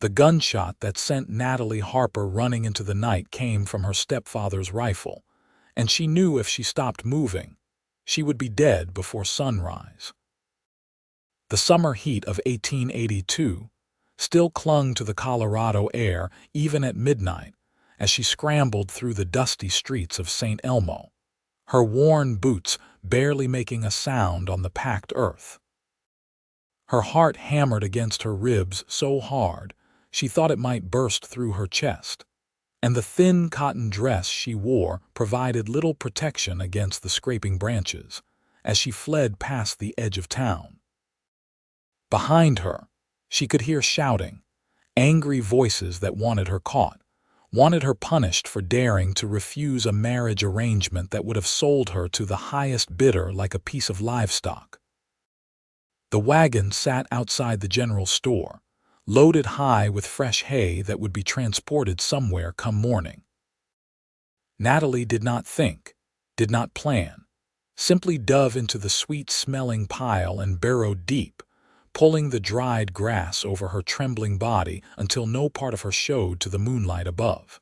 The gunshot that sent Natalie Harper running into the night came from her stepfather's rifle, and she knew if she stopped moving, she would be dead before sunrise. The summer heat of 1882 still clung to the Colorado air even at midnight as she scrambled through the dusty streets of St. Elmo, her worn boots barely making a sound on the packed earth. Her heart hammered against her ribs so hard she thought it might burst through her chest, and the thin cotton dress she wore provided little protection against the scraping branches as she fled past the edge of town. Behind her, she could hear shouting, angry voices that wanted her caught, wanted her punished for daring to refuse a marriage arrangement that would have sold her to the highest bidder like a piece of livestock. The wagon sat outside the general store, loaded high with fresh hay that would be transported somewhere come morning. Natalie did not think, did not plan, simply dove into the sweet-smelling pile and burrowed deep, pulling the dried grass over her trembling body until no part of her showed to the moonlight above.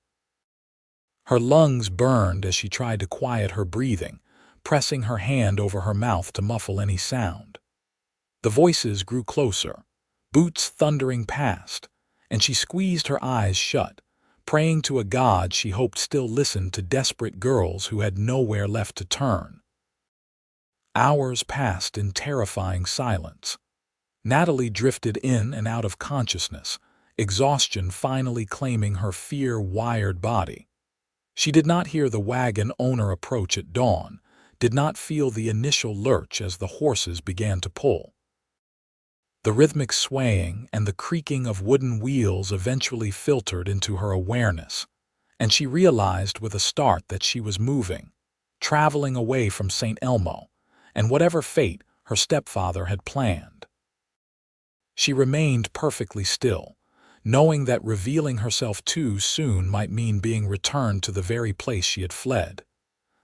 Her lungs burned as she tried to quiet her breathing, pressing her hand over her mouth to muffle any sound. The voices grew closer, boots thundering past, and she squeezed her eyes shut, praying to a God she hoped still listened to desperate girls who had nowhere left to turn. Hours passed in terrifying silence. Natalie drifted in and out of consciousness, exhaustion finally claiming her fear-wired body. She did not hear the wagon owner approach at dawn, did not feel the initial lurch as the horses began to pull. The rhythmic swaying and the creaking of wooden wheels eventually filtered into her awareness, and she realized with a start that she was moving, traveling away from St. Elmo, and whatever fate her stepfather had planned. She remained perfectly still, knowing that revealing herself too soon might mean being returned to the very place she had fled.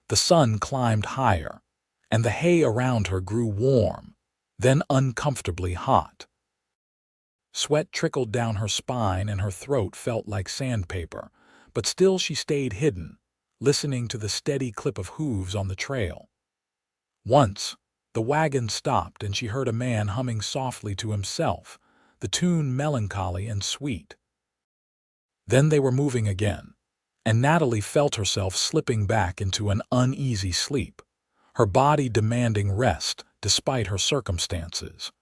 The sun climbed higher, and the hay around her grew warm, then uncomfortably hot. Sweat trickled down her spine and her throat felt like sandpaper, but still she stayed hidden, listening to the steady clip of hooves on the trail. Once, the wagon stopped and she heard a man humming softly to himself, the tune melancholy and sweet. Then they were moving again, and Natalie felt herself slipping back into an uneasy sleep, her body demanding rest despite her circumstances.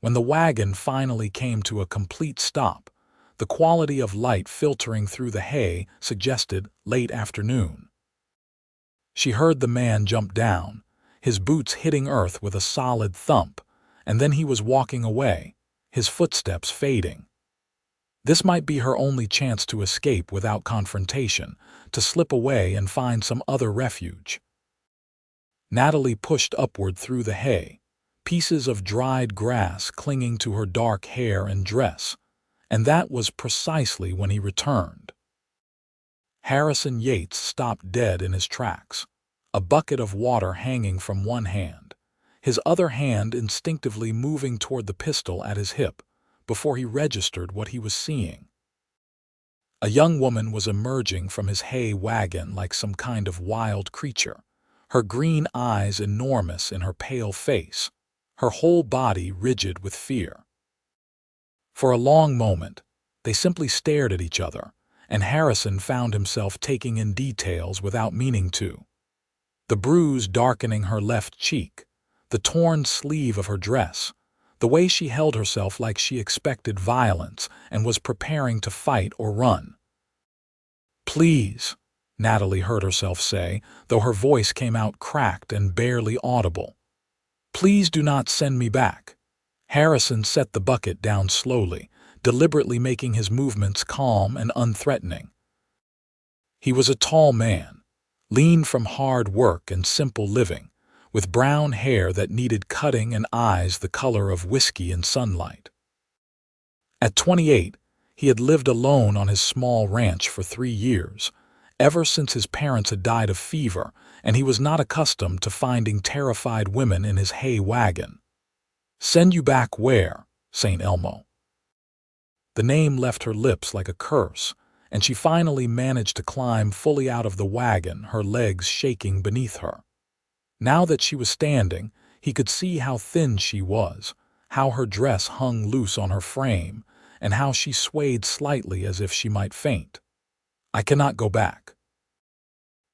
When the wagon finally came to a complete stop, the quality of light filtering through the hay suggested late afternoon. She heard the man jump down, his boots hitting earth with a solid thump, and then he was walking away, his footsteps fading. This might be her only chance to escape without confrontation, to slip away and find some other refuge. Natalie pushed upward through the hay, pieces of dried grass clinging to her dark hair and dress, and that was precisely when he returned. Harrison Yates stopped dead in his tracks, a bucket of water hanging from one hand, his other hand instinctively moving toward the pistol at his hip before he registered what he was seeing. A young woman was emerging from his hay wagon like some kind of wild creature, her green eyes enormous in her pale face, her whole body rigid with fear. For a long moment, they simply stared at each other, and Harrison found himself taking in details without meaning to. The bruise darkening her left cheek, the torn sleeve of her dress, the way she held herself like she expected violence and was preparing to fight or run. "Please," Natalie heard herself say, though her voice came out cracked and barely audible. "Please do not send me back." Harrison set the bucket down slowly, deliberately making his movements calm and unthreatening. He was a tall man, lean from hard work and simple living, with brown hair that needed cutting and eyes the color of whiskey in sunlight. At 28, he had lived alone on his small ranch for 3 years, ever since his parents had died of fever, and he was not accustomed to finding terrified women in his hay wagon. "Send you back where, St. Elmo?" The name left her lips like a curse, and she finally managed to climb fully out of the wagon, her legs shaking beneath her. Now that she was standing, he could see how thin she was, how her dress hung loose on her frame, and how she swayed slightly as if she might faint. "I cannot go back.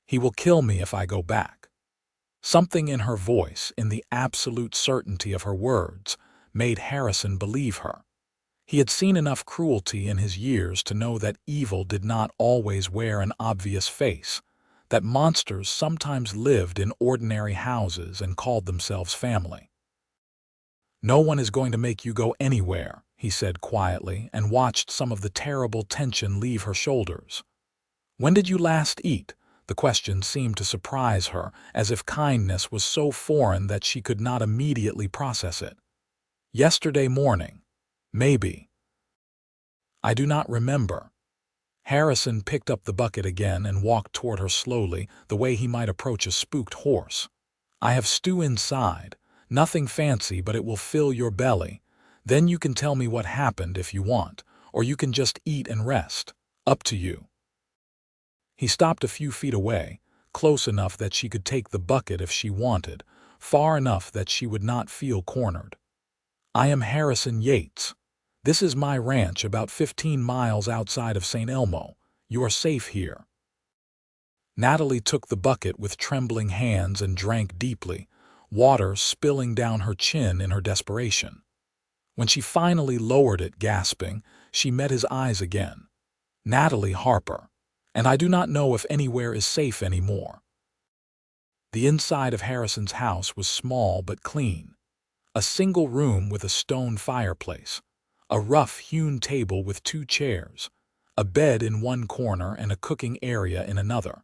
He will kill me if I go back." Something in her voice, in the absolute certainty of her words, made Harrison believe her. He had seen enough cruelty in his years to know that evil did not always wear an obvious face, that monsters sometimes lived in ordinary houses and called themselves family. "No one is going to make you go anywhere," he said quietly, and watched some of the terrible tension leave her shoulders. "When did you last eat?" The question seemed to surprise her, as if kindness was so foreign that she could not immediately process it. "Yesterday morning. Maybe. I do not remember." Harrison picked up the bucket again and walked toward her slowly, the way he might approach a spooked horse. "I have stew inside. Nothing fancy, but it will fill your belly. Then you can tell me what happened if you want, or you can just eat and rest. Up to you." He stopped a few feet away, close enough that she could take the bucket if she wanted, far enough that she would not feel cornered. "I am Harrison Yates. This is my ranch about 15 miles outside of St. Elmo. You are safe here." Natalie took the bucket with trembling hands and drank deeply, water spilling down her chin in her desperation. When she finally lowered it, gasping, she met his eyes again. "Natalie Harper. And I do not know if anywhere is safe anymore." The inside of Harrison's house was small but clean. A single room with a stone fireplace, a rough-hewn table with 2 chairs, a bed in one corner and a cooking area in another.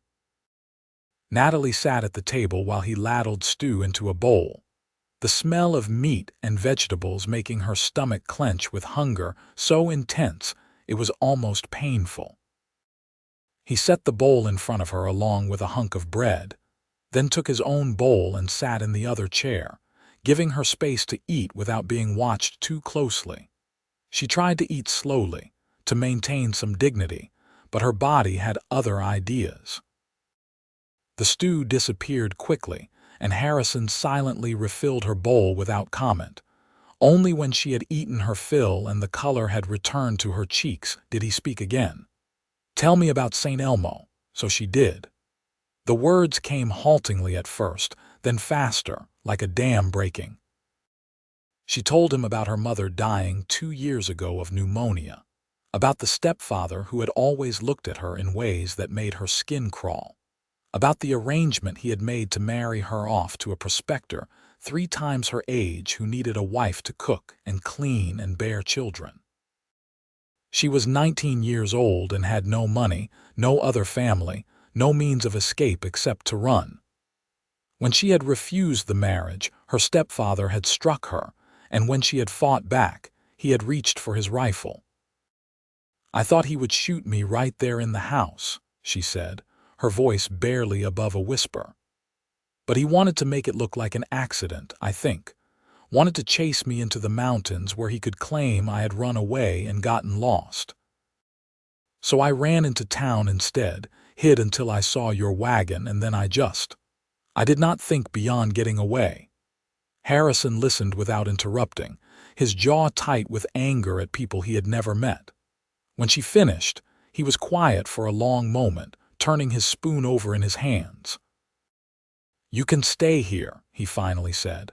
Natalie sat at the table while he ladled stew into a bowl, the smell of meat and vegetables making her stomach clench with hunger so intense it was almost painful. He set the bowl in front of her along with a hunk of bread, then took his own bowl and sat in the other chair, giving her space to eat without being watched too closely. She tried to eat slowly, to maintain some dignity, but her body had other ideas. The stew disappeared quickly, and Harrison silently refilled her bowl without comment. Only when she had eaten her fill and the color had returned to her cheeks did he speak again. "Tell me about St. Elmo." So she did. The words came haltingly at first, then faster, like a dam breaking. She told him about her mother dying 2 years ago of pneumonia, about the stepfather who had always looked at her in ways that made her skin crawl, about the arrangement he had made to marry her off to a prospector 3 times her age who needed a wife to cook and clean and bear children. She was 19 years old and had no money, no other family, no means of escape except to run. When she had refused the marriage, her stepfather had struck her, and when she had fought back, he had reached for his rifle. "I thought he would shoot me right there in the house," she said, her voice barely above a whisper. "But he wanted to make it look like an accident, I think. Wanted to chase me into the mountains where he could claim I had run away and gotten lost. So I ran into town instead, hid until I saw your wagon, and then I did not think beyond getting away." Harrison listened without interrupting, his jaw tight with anger at people he had never met. When she finished, he was quiet for a long moment, turning his spoon over in his hands. "You can stay here," he finally said.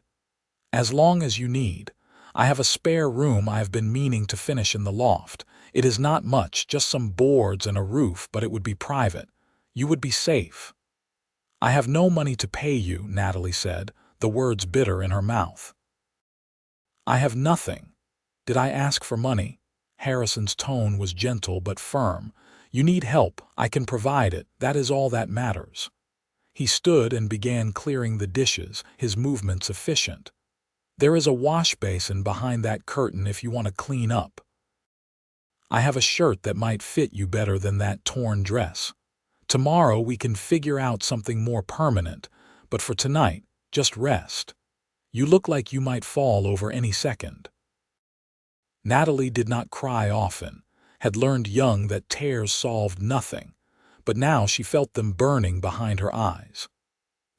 "As long as you need. I have a spare room I have been meaning to finish in the loft. It is not much, just some boards and a roof, but it would be private. You would be safe." "I have no money to pay you," Natalie said, the words bitter in her mouth. "I have nothing. Did I ask for money?" Harrison's tone was gentle but firm. "You need help. I can provide it. That is all that matters." He stood and began clearing the dishes, his movements efficient. "There is a wash basin behind that curtain if you want to clean up. I have a shirt that might fit you better than that torn dress. Tomorrow we can figure out something more permanent, but for tonight, just rest. You look like you might fall over any second." Natalie did not cry often, had learned young that tears solved nothing, but now she felt them burning behind her eyes.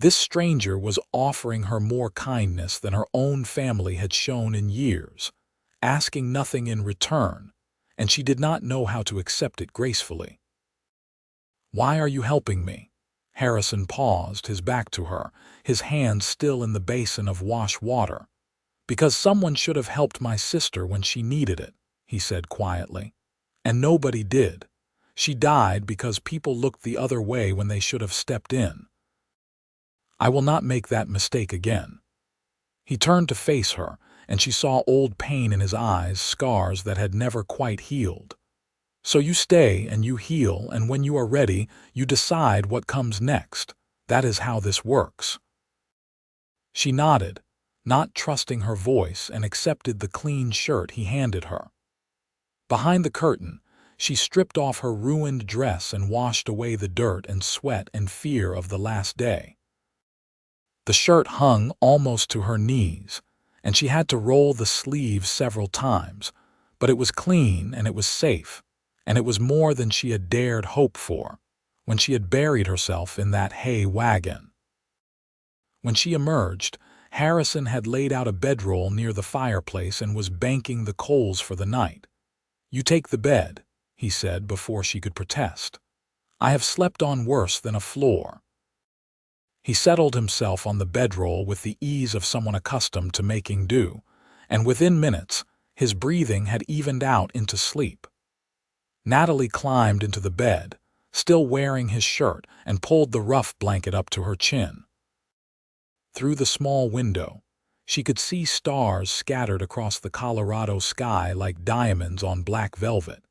This stranger was offering her more kindness than her own family had shown in years, asking nothing in return, and she did not know how to accept it gracefully. "Why are you helping me?" Harrison paused, his back to her, his hands still in the basin of wash water. "Because someone should have helped my sister when she needed it," he said quietly. "And nobody did. She died because people looked the other way when they should have stepped in. I will not make that mistake again." He turned to face her, and she saw old pain in his eyes, scars that had never quite healed. "So you stay and you heal, and when you are ready, you decide what comes next. That is how this works." She nodded, not trusting her voice, and accepted the clean shirt he handed her. Behind the curtain, she stripped off her ruined dress and washed away the dirt and sweat and fear of the last day. The shirt hung almost to her knees, and she had to roll the sleeves several times, but it was clean and it was safe, and it was more than she had dared hope for when she had buried herself in that hay wagon. When she emerged, Harrison had laid out a bedroll near the fireplace and was banking the coals for the night. "You take the bed," he said before she could protest. "I have slept on worse than a floor." He settled himself on the bedroll with the ease of someone accustomed to making do, and within minutes, his breathing had evened out into sleep. Natalie climbed into the bed, still wearing his shirt, and pulled the rough blanket up to her chin. Through the small window, she could see stars scattered across the Colorado sky like diamonds on black velvet,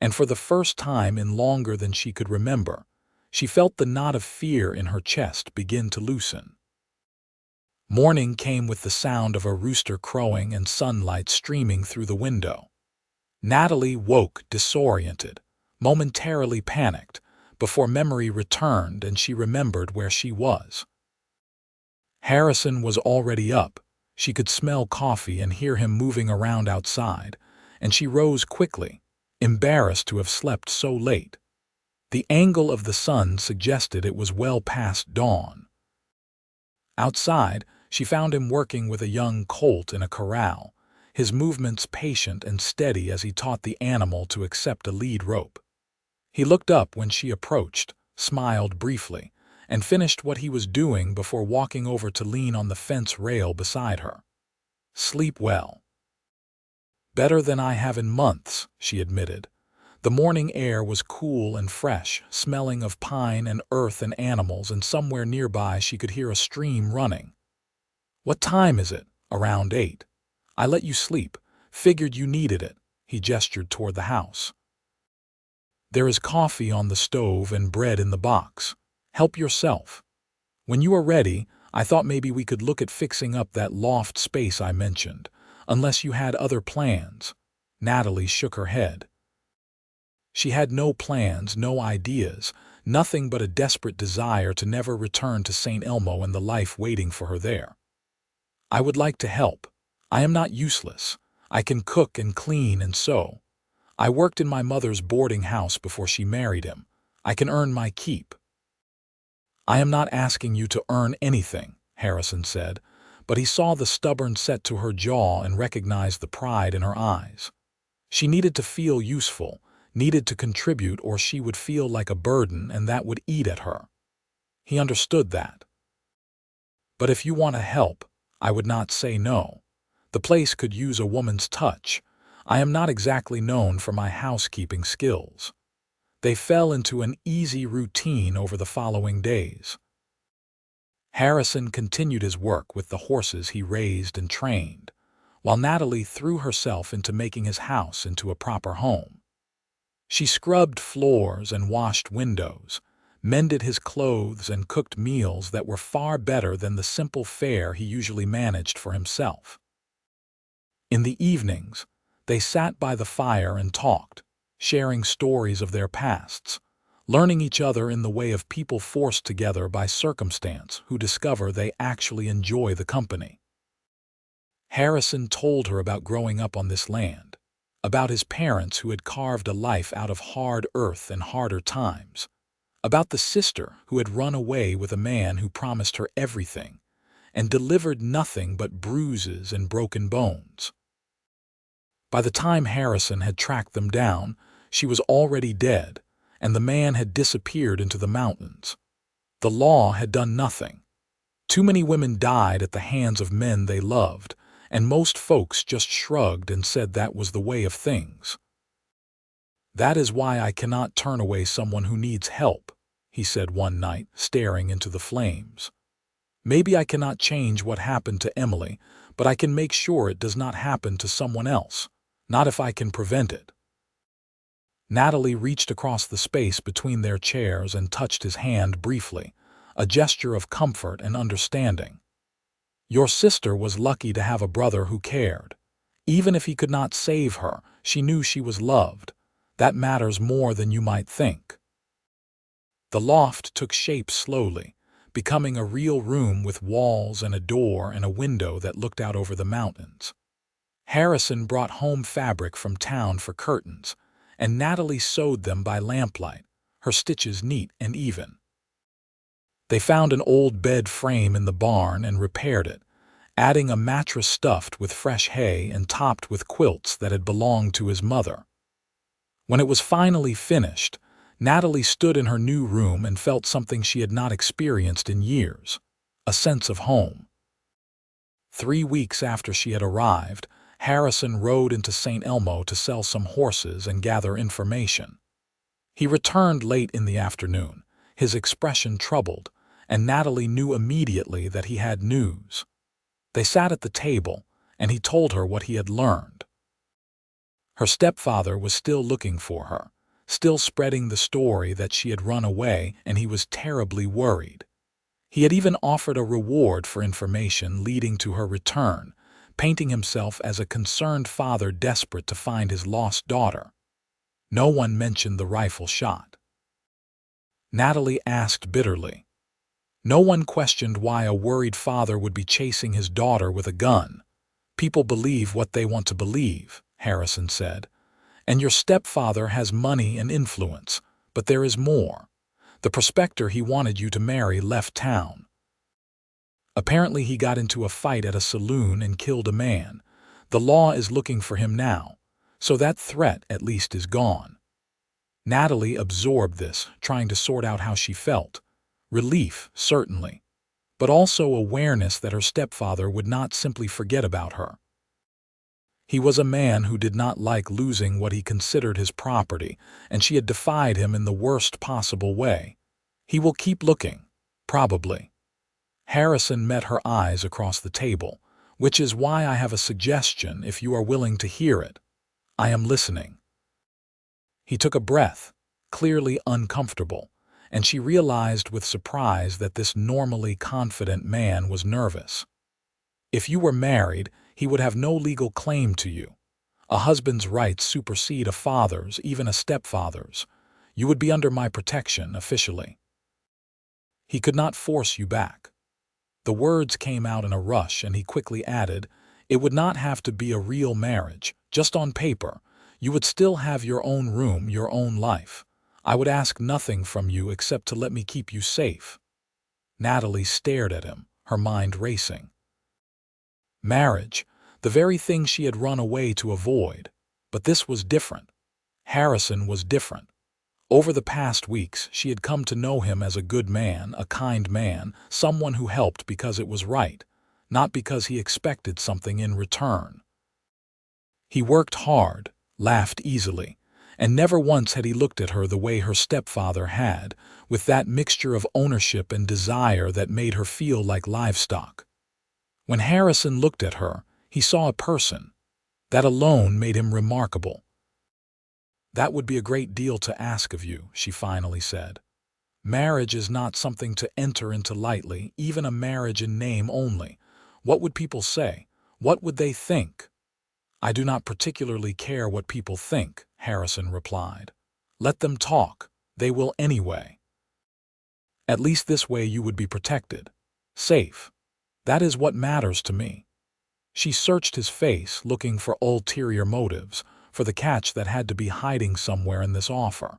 and for the first time in longer than she could remember, she felt the knot of fear in her chest begin to loosen. Morning came with the sound of a rooster crowing and sunlight streaming through the window. Natalie woke disoriented, momentarily panicked, before memory returned and she remembered where she was. Harrison was already up. She could smell coffee and hear him moving around outside, and she rose quickly, embarrassed to have slept so late. The angle of the sun suggested it was well past dawn. Outside, she found him working with a young colt in a corral, his movements patient and steady as he taught the animal to accept a lead rope. He looked up when she approached, smiled briefly, and finished what he was doing before walking over to lean on the fence rail beside her. "Sleep well." "Better than I have in months," she admitted. The morning air was cool and fresh, smelling of pine and earth and animals, and somewhere nearby she could hear a stream running. "What time is it?" "Around 8. I let you sleep. Figured you needed it." He gestured toward the house. "There is coffee on the stove and bread in the box. Help yourself. When you are ready, I thought maybe we could look at fixing up that loft space I mentioned, unless you had other plans." Natalie shook her head. She had no plans, no ideas, nothing but a desperate desire to never return to St. Elmo and the life waiting for her there. "I would like to help. I am not useless. I can cook and clean and sew. I worked in my mother's boarding house before she married him. I can earn my keep." "I am not asking you to earn anything," Harrison said, but he saw the stubborn set to her jaw and recognized the pride in her eyes. She needed to feel useful, needed to contribute, or she would feel like a burden and that would eat at her. He understood that. "But if you want to help, I would not say no. The place could use a woman's touch. I am not exactly known for my housekeeping skills." They fell into an easy routine over the following days. Harrison continued his work with the horses he raised and trained, while Natalie threw herself into making his house into a proper home. She scrubbed floors and washed windows, mended his clothes, and cooked meals that were far better than the simple fare he usually managed for himself. In the evenings, they sat by the fire and talked, sharing stories of their pasts, learning each other in the way of people forced together by circumstance who discover they actually enjoy the company. Harrison told her about growing up on this land, about his parents who had carved a life out of hard earth and harder times, about the sister who had run away with a man who promised her everything and delivered nothing but bruises and broken bones. By the time Harrison had tracked them down, she was already dead, and the man had disappeared into the mountains. The law had done nothing. Too many women died at the hands of men they loved, and most folks just shrugged and said that was the way of things. "That is why I cannot turn away someone who needs help," he said one night, staring into the flames. "Maybe I cannot change what happened to Emily, but I can make sure it does not happen to someone else, not if I can prevent it." Natalie reached across the space between their chairs and touched his hand briefly, a gesture of comfort and understanding. "Your sister was lucky to have a brother who cared. Even if he could not save her, she knew she was loved. That matters more than you might think." The loft took shape slowly, becoming a real room with walls and a door and a window that looked out over the mountains. Harrison brought home fabric from town for curtains, and Natalie sewed them by lamplight, her stitches neat and even. They found an old bed frame in the barn and repaired it, adding a mattress stuffed with fresh hay and topped with quilts that had belonged to his mother. When it was finally finished, Natalie stood in her new room and felt something she had not experienced in years, a sense of home. 3 weeks after she had arrived, Harrison rode into St. Elmo to sell some horses and gather information. He returned late in the afternoon, his expression troubled, and Natalie knew immediately that he had news. They sat at the table, and he told her what he had learned. Her stepfather was still looking for her, still spreading the story that she had run away, and he was terribly worried. He had even offered a reward for information leading to her return, painting himself as a concerned father desperate to find his lost daughter. No one mentioned the rifle shot. Natalie asked bitterly. No one questioned why a worried father would be chasing his daughter with a gun. "People believe what they want to believe," Harrison said. "And your stepfather has money and influence, but there is more. The prospector he wanted you to marry left town. Apparently he got into a fight at a saloon and killed a man. The law is looking for him now, so that threat at least is gone." Natalie absorbed this, trying to sort out how she felt. Relief, certainly, but also awareness that her stepfather would not simply forget about her. He was a man who did not like losing what he considered his property, and she had defied him in the worst possible way. He will keep looking, probably. Harrison met her eyes across the table, "Which is why I have a suggestion if you are willing to hear it. I am listening." He took a breath, clearly uncomfortable, and she realized with surprise that this normally confident man was nervous. "If you were married, he would have no legal claim to you. A husband's rights supersede a father's, even a stepfather's. You would be under my protection officially. He could not force you back." The words came out in a rush, and he quickly added, "It would not have to be a real marriage, just on paper. You would still have your own room, your own life. I would ask nothing from you except to let me keep you safe." Natalie stared at him, her mind racing. Marriage, the very thing she had run away to avoid. But this was different. Harrison was different. Over the past weeks, she had come to know him as a good man, a kind man, someone who helped because it was right, not because he expected something in return. He worked hard, laughed easily, and never once had he looked at her the way her stepfather had, with that mixture of ownership and desire that made her feel like livestock. When Harrison looked at her, he saw a person. That alone made him remarkable. "That would be a great deal to ask of you," she finally said. "Marriage is not something to enter into lightly, even a marriage in name only. What would people say? What would they think?" "I do not particularly care what people think," Harrison replied. "Let them talk. They will anyway. At least this way you would be protected. Safe. That is what matters to me." She searched his face, looking for ulterior motives, for the catch that had to be hiding somewhere in this offer.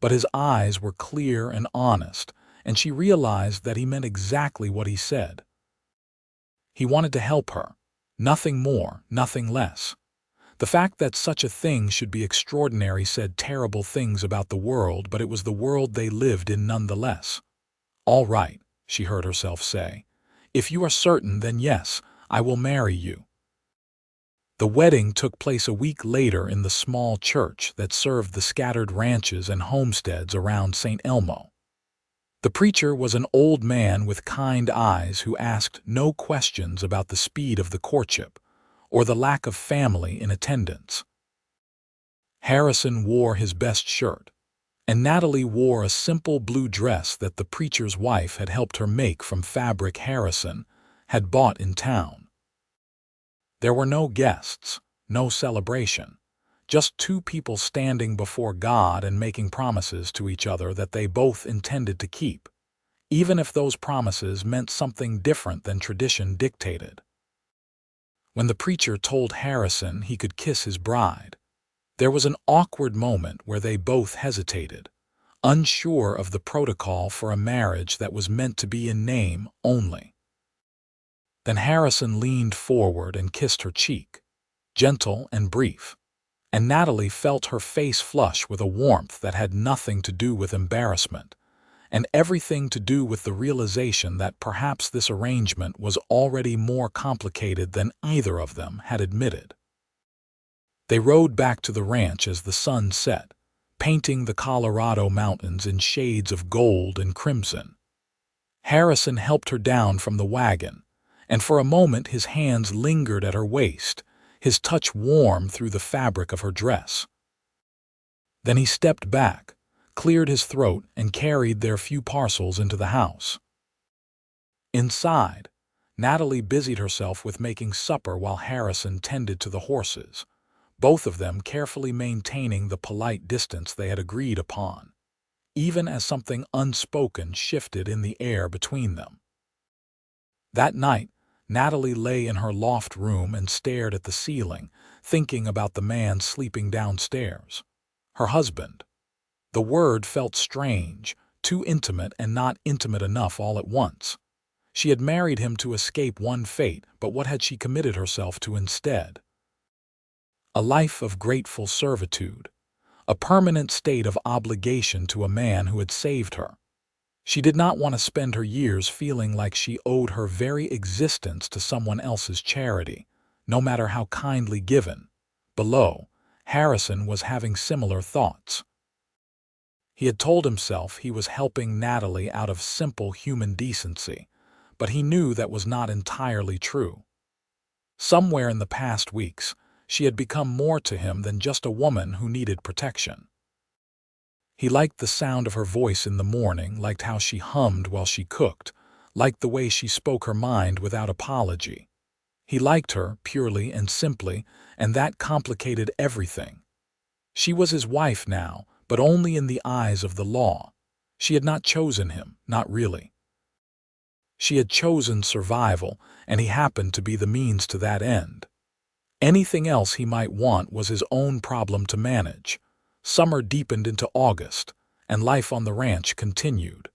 But his eyes were clear and honest, and she realized that he meant exactly what he said. He wanted to help her. Nothing more, nothing less. The fact that such a thing should be extraordinary said terrible things about the world, but it was the world they lived in nonetheless. "All right," she heard herself say. "If you are certain, then yes, I will marry you." The wedding took place a week later in the small church that served the scattered ranches and homesteads around St. Elmo. The preacher was an old man with kind eyes who asked no questions about the speed of the courtship or the lack of family in attendance. Harrison wore his best shirt, and Natalie wore a simple blue dress that the preacher's wife had helped her make from fabric Harrison had bought in town. There were no guests, no celebration, just two people standing before God and making promises to each other that they both intended to keep, even if those promises meant something different than tradition dictated. When the preacher told Harrison he could kiss his bride, there was an awkward moment where they both hesitated, unsure of the protocol for a marriage that was meant to be in name only. Then Harrison leaned forward and kissed her cheek, gentle and brief, and Natalie felt her face flush with a warmth that had nothing to do with embarrassment, and everything to do with the realization that perhaps this arrangement was already more complicated than either of them had admitted. They rode back to the ranch as the sun set, painting the Colorado mountains in shades of gold and crimson. Harrison helped her down from the wagon, and for a moment his hands lingered at her waist, his touch warm through the fabric of her dress. Then he stepped back, cleared his throat, and carried their few parcels into the house. Inside, Natalie busied herself with making supper while Harrison tended to the horses, both of them carefully maintaining the polite distance they had agreed upon, even as something unspoken shifted in the air between them. That night, Natalie lay in her loft room and stared at the ceiling, thinking about the man sleeping downstairs. Her husband. The word felt strange, too intimate and not intimate enough all at once. She had married him to escape one fate, but what had she committed herself to instead? A life of grateful servitude, a permanent state of obligation to a man who had saved her. She did not want to spend her years feeling like she owed her very existence to someone else's charity, no matter how kindly given. Below, Harrison was having similar thoughts. He had told himself he was helping Natalie out of simple human decency, but he knew that was not entirely true. Somewhere in the past weeks, she had become more to him than just a woman who needed protection. He liked the sound of her voice in the morning, liked how she hummed while she cooked, liked the way she spoke her mind without apology. He liked her purely and simply, and that complicated everything. She was his wife now, but only in the eyes of the law. She had not chosen him, not really. She had chosen survival, and he happened to be the means to that end. Anything else he might want was his own problem to manage. Summer deepened into August, and life on the ranch continued.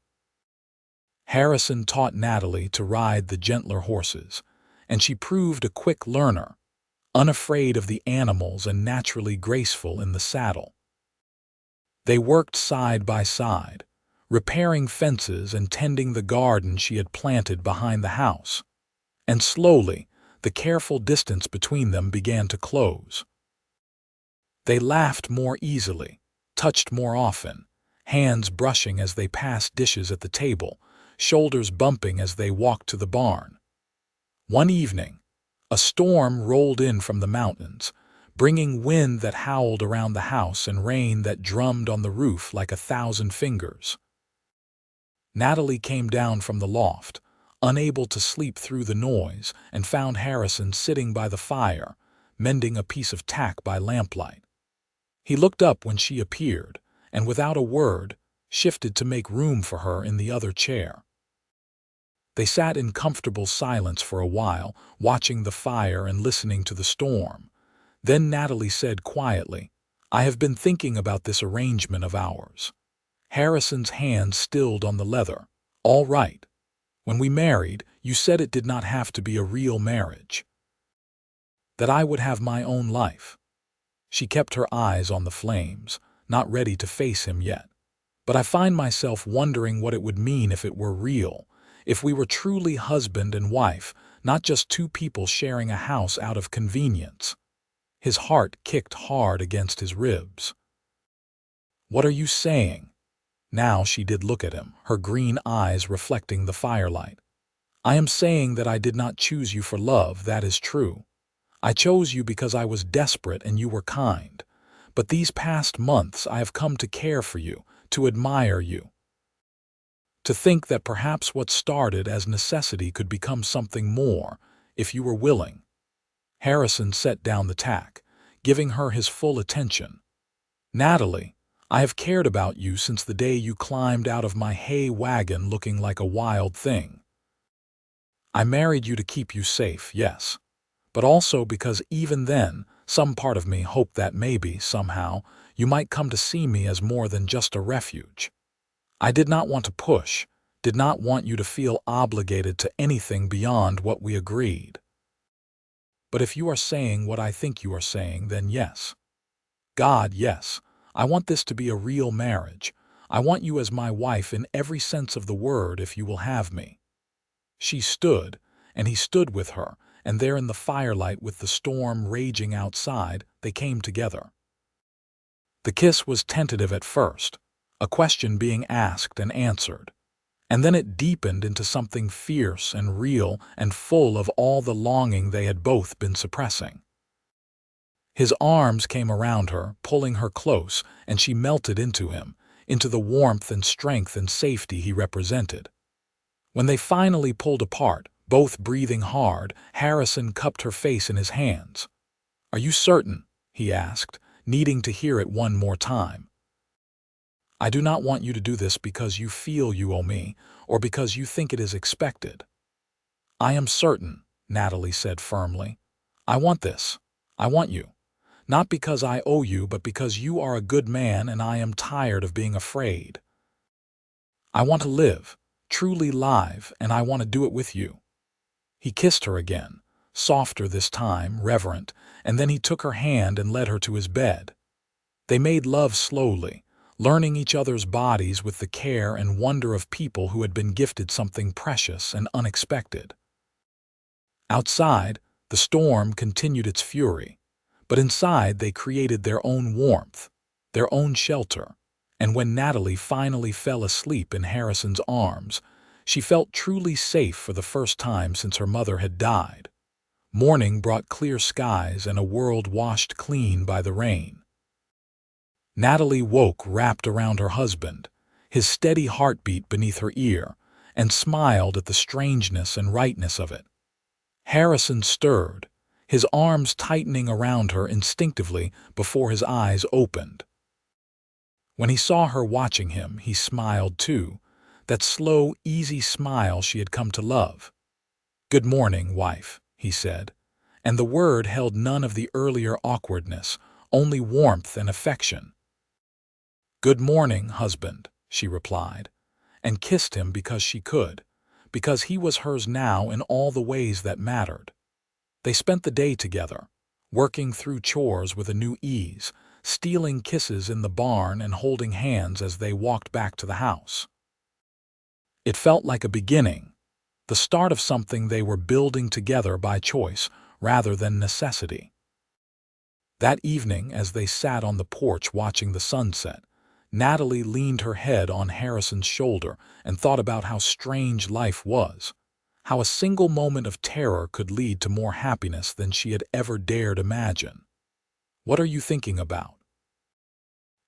Harrison taught Natalie to ride the gentler horses, and she proved a quick learner, unafraid of the animals and naturally graceful in the saddle. They worked side by side, repairing fences and tending the garden she had planted behind the house, and slowly, the careful distance between them began to close. They laughed more easily, touched more often, hands brushing as they passed dishes at the table, shoulders bumping as they walked to the barn. One evening, a storm rolled in from the mountains, bringing wind that howled around the house and rain that drummed on the roof like 1,000 fingers. Natalie came down from the loft, unable to sleep through the noise, and found Harrison sitting by the fire, mending a piece of tack by lamplight. He looked up when she appeared, and without a word, shifted to make room for her in the other chair. They sat in comfortable silence for a while, watching the fire and listening to the storm, Then Natalie said quietly, "I have been thinking about this arrangement of ours." Harrison's hand stilled on the leather. "All right. When we married, you said it did not have to be a real marriage. That I would have my own life." She kept her eyes on the flames, not ready to face him yet. "But I find myself wondering what it would mean if it were real, if we were truly husband and wife, not just two people sharing a house out of convenience." His heart kicked hard against his ribs. "What are you saying?" Now she did look at him, her green eyes reflecting the firelight. "I am saying that I did not choose you for love, that is true. I chose you because I was desperate and you were kind. But these past months I have come to care for you, to admire you. To think that perhaps what started as necessity could become something more, if you were willing." Harrison set down the tack, giving her his full attention. "Natalie, I have cared about you since the day you climbed out of my hay wagon looking like a wild thing. I married you to keep you safe, yes, but also because even then, some part of me hoped that maybe, somehow, you might come to see me as more than just a refuge. I did not want to push, did not want you to feel obligated to anything beyond what we agreed. But if you are saying what I think you are saying, then yes. God, yes. I want this to be a real marriage. I want you as my wife in every sense of the word if you will have me." She stood, and he stood with her, and there in the firelight with the storm raging outside, they came together. The kiss was tentative at first, a question being asked and answered. And then it deepened into something fierce and real and full of all the longing they had both been suppressing. His arms came around her, pulling her close, and she melted into him, into the warmth and strength and safety he represented. When they finally pulled apart, both breathing hard, Harrison cupped her face in his hands. "Are you certain?" he asked, needing to hear it one more time. "I do not want you to do this because you feel you owe me, or because you think it is expected." "I am certain," Natalie said firmly. "I want this. I want you. Not because I owe you, but because you are a good man and I am tired of being afraid. I want to live, truly live, and I want to do it with you." He kissed her again, softer this time, reverent, and then he took her hand and led her to his bed. They made love slowly, learning each other's bodies with the care and wonder of people who had been gifted something precious and unexpected. Outside, the storm continued its fury, but inside they created their own warmth, their own shelter, and when Natalie finally fell asleep in Harrison's arms, she felt truly safe for the first time since her mother had died. Morning brought clear skies and a world washed clean by the rain. Natalie woke wrapped around her husband, his steady heartbeat beneath her ear, and smiled at the strangeness and rightness of it. Harrison stirred, his arms tightening around her instinctively before his eyes opened. When he saw her watching him, he smiled too, that slow, easy smile she had come to love. "Good morning, wife," he said, and the word held none of the earlier awkwardness, only warmth and affection. "Good morning, husband," she replied, and kissed him because she could, because he was hers now in all the ways that mattered. They spent the day together, working through chores with a new ease, stealing kisses in the barn and holding hands as they walked back to the house. It felt like a beginning, the start of something they were building together by choice rather than necessity. That evening, as they sat on the porch watching the sunset, Natalie leaned her head on Harrison's shoulder and thought about how strange life was, how a single moment of terror could lead to more happiness than she had ever dared imagine. "What are you thinking about?"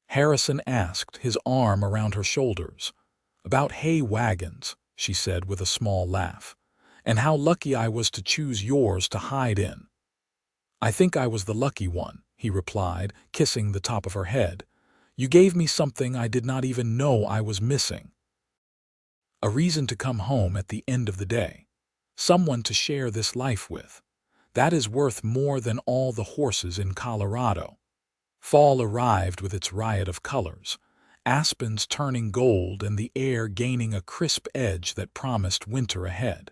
Harrison asked, his arm around her shoulders. "About hay wagons," she said with a small laugh, "and how lucky I was to choose yours to hide in." "I think I was the lucky one," he replied, kissing the top of her head. "You gave me something I did not even know I was missing. A reason to come home at the end of the day. Someone to share this life with. That is worth more than all the horses in Colorado. Fall arrived with its riot of colors, aspens turning gold and the air gaining a crisp edge that promised winter ahead.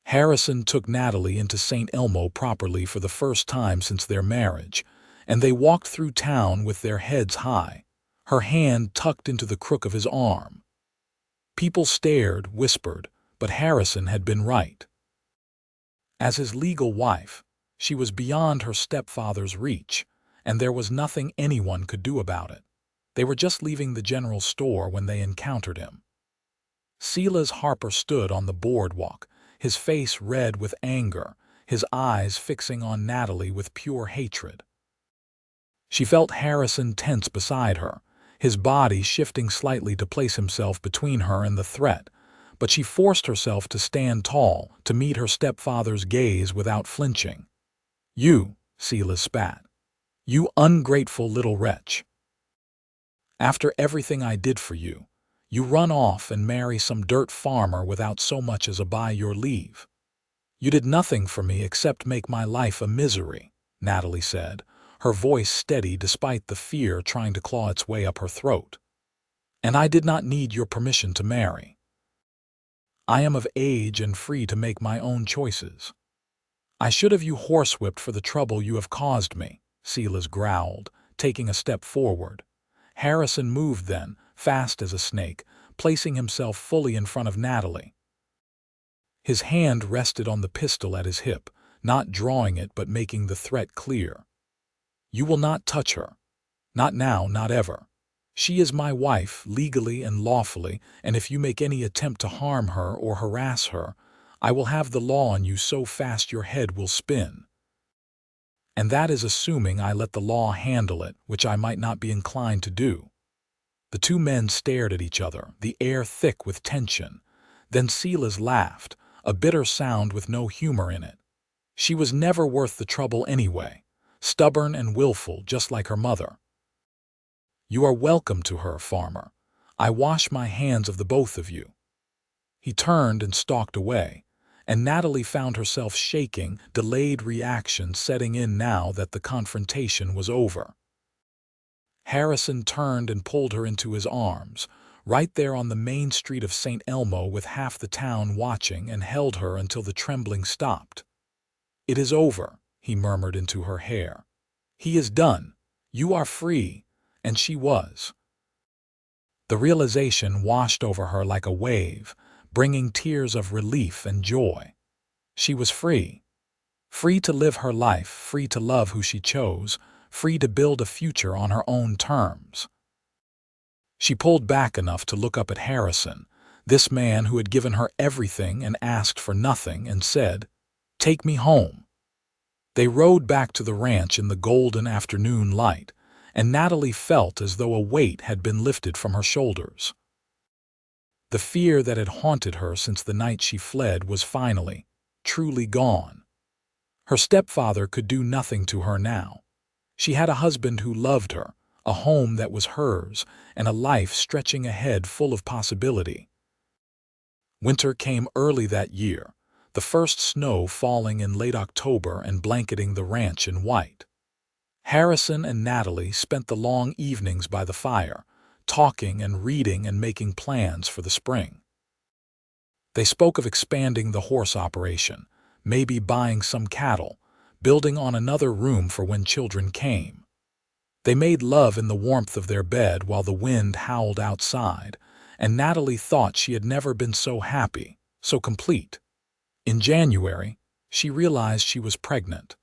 Harrison took Natalie into St. Elmo properly for the first time since their marriage, and they walked through town with their heads high, her hand tucked into the crook of his arm. People stared, whispered, but Harrison had been right. As his legal wife, she was beyond her stepfather's reach, and there was nothing anyone could do about it. They were just leaving the general store when they encountered him. Silas Harper stood on the boardwalk, his face red with anger, his eyes fixing on Natalie with pure hatred. She felt Harrison tense beside her, his body shifting slightly to place himself between her and the threat, but she forced herself to stand tall, to meet her stepfather's gaze without flinching. "You," Silas spat. "You ungrateful little wretch. After everything I did for you, you run off and marry some dirt farmer without so much as a by your leave. You did nothing for me except make my life a misery," Natalie said, her voice steady despite the fear trying to claw its way up her throat. "And I did not need your permission to marry. I am of age and free to make my own choices. I should have you horsewhipped for the trouble you have caused me," Silas growled, taking a step forward. Harrison moved then, fast as a snake, placing himself fully in front of Natalie. His hand rested on the pistol at his hip, not drawing it but making the threat clear. "You will not touch her. Not now, not ever. She is my wife, legally and lawfully, and if you make any attempt to harm her or harass her, I will have the law on you so fast your head will spin. And that is assuming I let the law handle it, which I might not be inclined to do." The two men stared at each other, the air thick with tension. Then Silas laughed, a bitter sound with no humor in it. She was never worth the trouble anyway, stubborn and willful just like her mother. "You are welcome to her, farmer. I wash my hands of the both of you." He turned and stalked away, and Natalie found herself shaking, delayed reaction setting in now that the confrontation was over. Harrison turned and pulled her into his arms, right there on the main street of St. Elmo with half the town watching, and held her until the trembling stopped. "It is over," he murmured into her hair. "He is done. You are free," and she was. The realization washed over her like a wave, bringing tears of relief and joy. She was free. Free to live her life, free to love who she chose, free to build a future on her own terms. She pulled back enough to look up at Harrison, this man who had given her everything and asked for nothing, and said, "Take me home." They rode back to the ranch in the golden afternoon light, and Natalie felt as though a weight had been lifted from her shoulders. The fear that had haunted her since the night she fled was finally, truly gone. Her stepfather could do nothing to her now. She had a husband who loved her, a home that was hers, and a life stretching ahead full of possibility. Winter came early that year, the first snow falling in late October and blanketing the ranch in white. Harrison and Natalie spent the long evenings by the fire, talking and reading and making plans for the spring. They spoke of expanding the horse operation, maybe buying some cattle, building on another room for when children came. They made love in the warmth of their bed while the wind howled outside, and Natalie thought she had never been so happy, so complete. In January, she realized she was pregnant.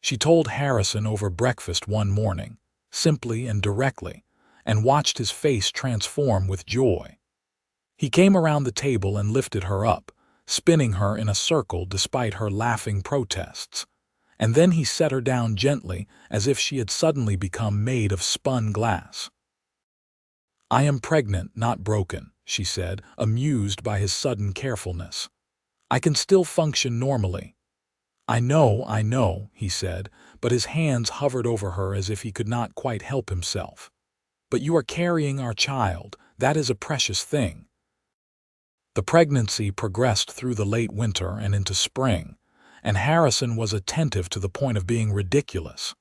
She told Harrison over breakfast one morning, simply and directly, and watched his face transform with joy. He came around the table and lifted her up, spinning her in a circle despite her laughing protests. And then he set her down gently as if she had suddenly become made of spun glass. "I am pregnant, not broken," she said, amused by his sudden carefulness. "I can still function normally." I know," he said, but his hands hovered over her as if he could not quite help himself. "But you are carrying our child. That is a precious thing." The pregnancy progressed through the late winter and into spring, and Harrison was attentive to the point of being ridiculous.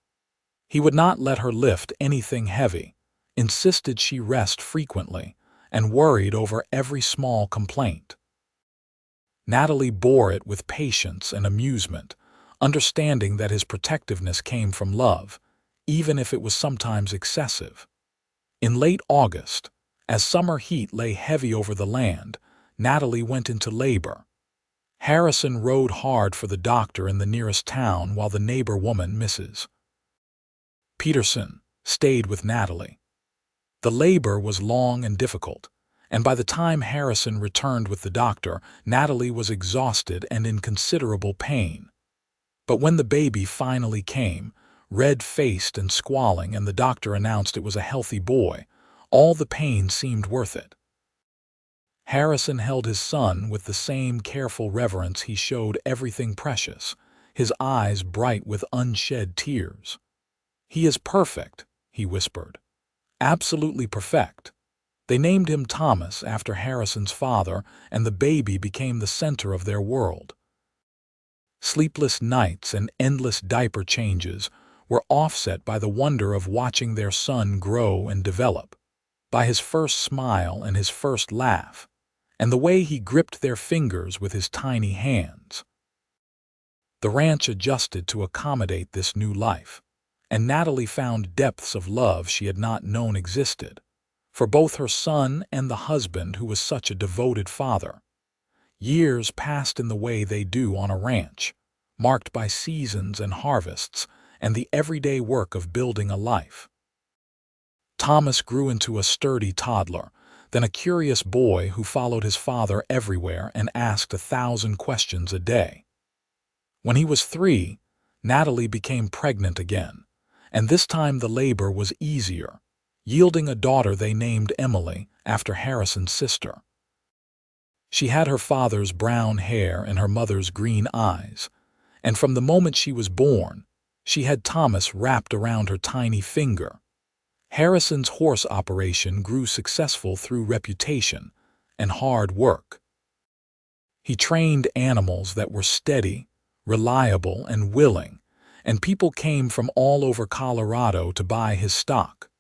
He would not let her lift anything heavy, insisted she rest frequently, and worried over every small complaint. Natalie bore it with patience and amusement, understanding that his protectiveness came from love, even if it was sometimes excessive. In late August, as summer heat lay heavy over the land, Natalie went into labor. Harrison rode hard for the doctor in the nearest town while the neighbor woman, Mrs. Peterson, stayed with Natalie. The labor was long and difficult, and by the time Harrison returned with the doctor, Natalie was exhausted and in considerable pain. But when the baby finally came, red-faced and squalling, and the doctor announced it was a healthy boy, all the pain seemed worth it. Harrison held his son with the same careful reverence he showed everything precious, his eyes bright with unshed tears. "He is perfect," he whispered. "Absolutely perfect." They named him Thomas after Harrison's father, and the baby became the center of their world. Sleepless nights and endless diaper changes were offset by the wonder of watching their son grow and develop, by his first smile and his first laugh, and the way he gripped their fingers with his tiny hands. The ranch adjusted to accommodate this new life, and Natalie found depths of love she had not known existed, for both her son and the husband who was such a devoted father. Years passed in the way they do on a ranch, marked by seasons and harvests and the everyday work of building a life. Thomas grew into a sturdy toddler, then a curious boy who followed his father everywhere and asked 1,000 questions a day. When he was 3, Natalie became pregnant again, and this time the labor was easier, yielding a daughter they named Emily after Harrison's sister. She had her father's brown hair and her mother's green eyes, and from the moment she was born, she had Thomas wrapped around her tiny finger. Harrison's horse operation grew successful through reputation and hard work. He trained animals that were steady, reliable, and willing, and people came from all over Colorado to buy his stock.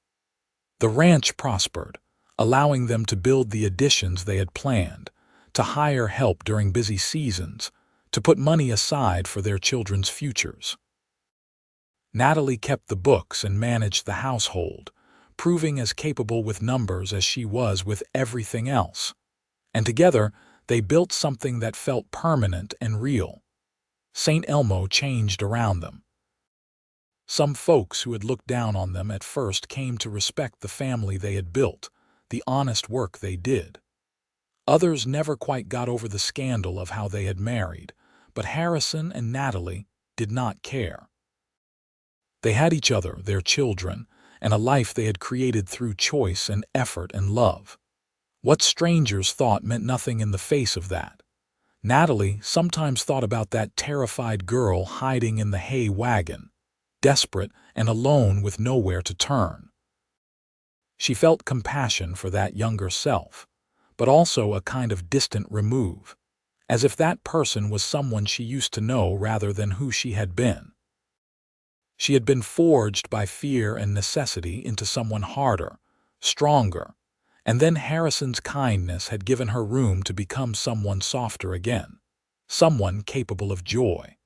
The ranch prospered, allowing them to build the additions they had planned, to hire help during busy seasons, to put money aside for their children's futures. Natalie kept the books and managed the household, proving as capable with numbers as she was with everything else. And together, they built something that felt permanent and real. St. Elmo changed around them. Some folks who had looked down on them at first came to respect the family they had built, the honest work they did. Others never quite got over the scandal of how they had married, but Harrison and Natalie did not care. They had each other, their children, and a life they had created through choice and effort and love. What strangers thought meant nothing in the face of that. Natalie sometimes thought about that terrified girl hiding in the hay wagon, desperate and alone with nowhere to turn. She felt compassion for that younger self, but also a kind of distant remove, as if that person was someone she used to know rather than who she had been. She had been forged by fear and necessity into someone harder, stronger, and then Harrison's kindness had given her room to become someone softer again, someone capable of joy.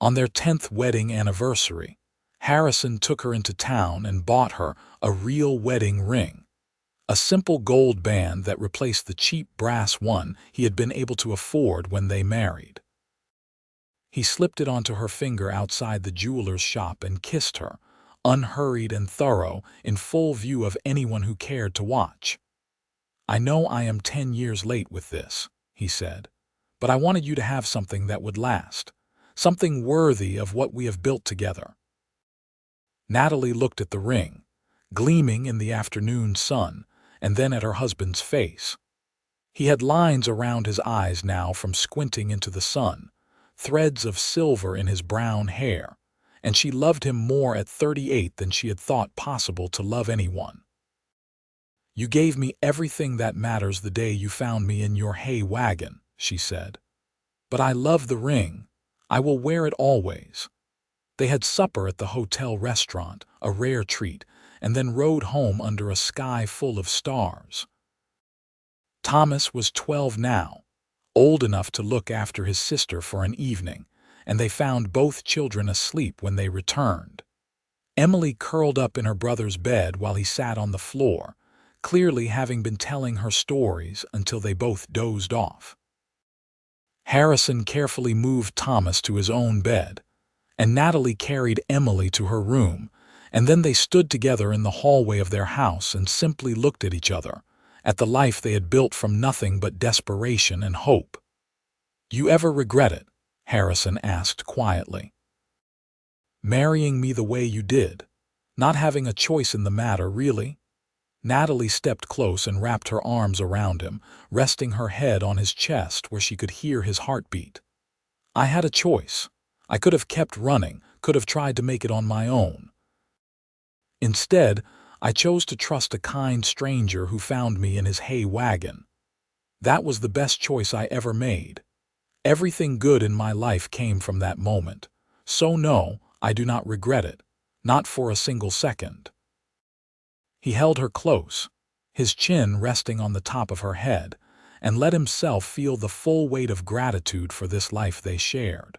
On their 10th wedding anniversary, Harrison took her into town and bought her a real wedding ring, a simple gold band that replaced the cheap brass one he had been able to afford when they married. He slipped it onto her finger outside the jeweler's shop and kissed her, unhurried and thorough, in full view of anyone who cared to watch. "I know I am 10 years late with this," he said, "but I wanted you to have something that would last, something worthy of what we have built together." Natalie looked at the ring, gleaming in the afternoon sun, and then at her husband's face. He had lines around his eyes now from squinting into the sun, threads of silver in his brown hair, and she loved him more at 38 than she had thought possible to love anyone. "You gave me everything that matters the day you found me in your hay wagon," she said. "But I love the ring, I will wear it always." They had supper at the hotel restaurant, a rare treat, and then rode home under a sky full of stars. Thomas was 12 now, old enough to look after his sister for an evening, and they found both children asleep when they returned. Emily curled up in her brother's bed while he sat on the floor, clearly having been telling her stories until they both dozed off. Harrison carefully moved Thomas to his own bed, and Natalie carried Emily to her room, and then they stood together in the hallway of their house and simply looked at each other, at the life they had built from nothing but desperation and hope. "You ever regret it?" Harrison asked quietly. "Marrying me the way you did? Not having a choice in the matter, really?" Natalie stepped close and wrapped her arms around him, resting her head on his chest where she could hear his heartbeat. "I had a choice. I could have kept running, could have tried to make it on my own. Instead, I chose to trust a kind stranger who found me in his hay wagon. That was the best choice I ever made. Everything good in my life came from that moment. So no, I do not regret it. Not for a single second." He held her close, his chin resting on the top of her head, and let himself feel the full weight of gratitude for this life they shared.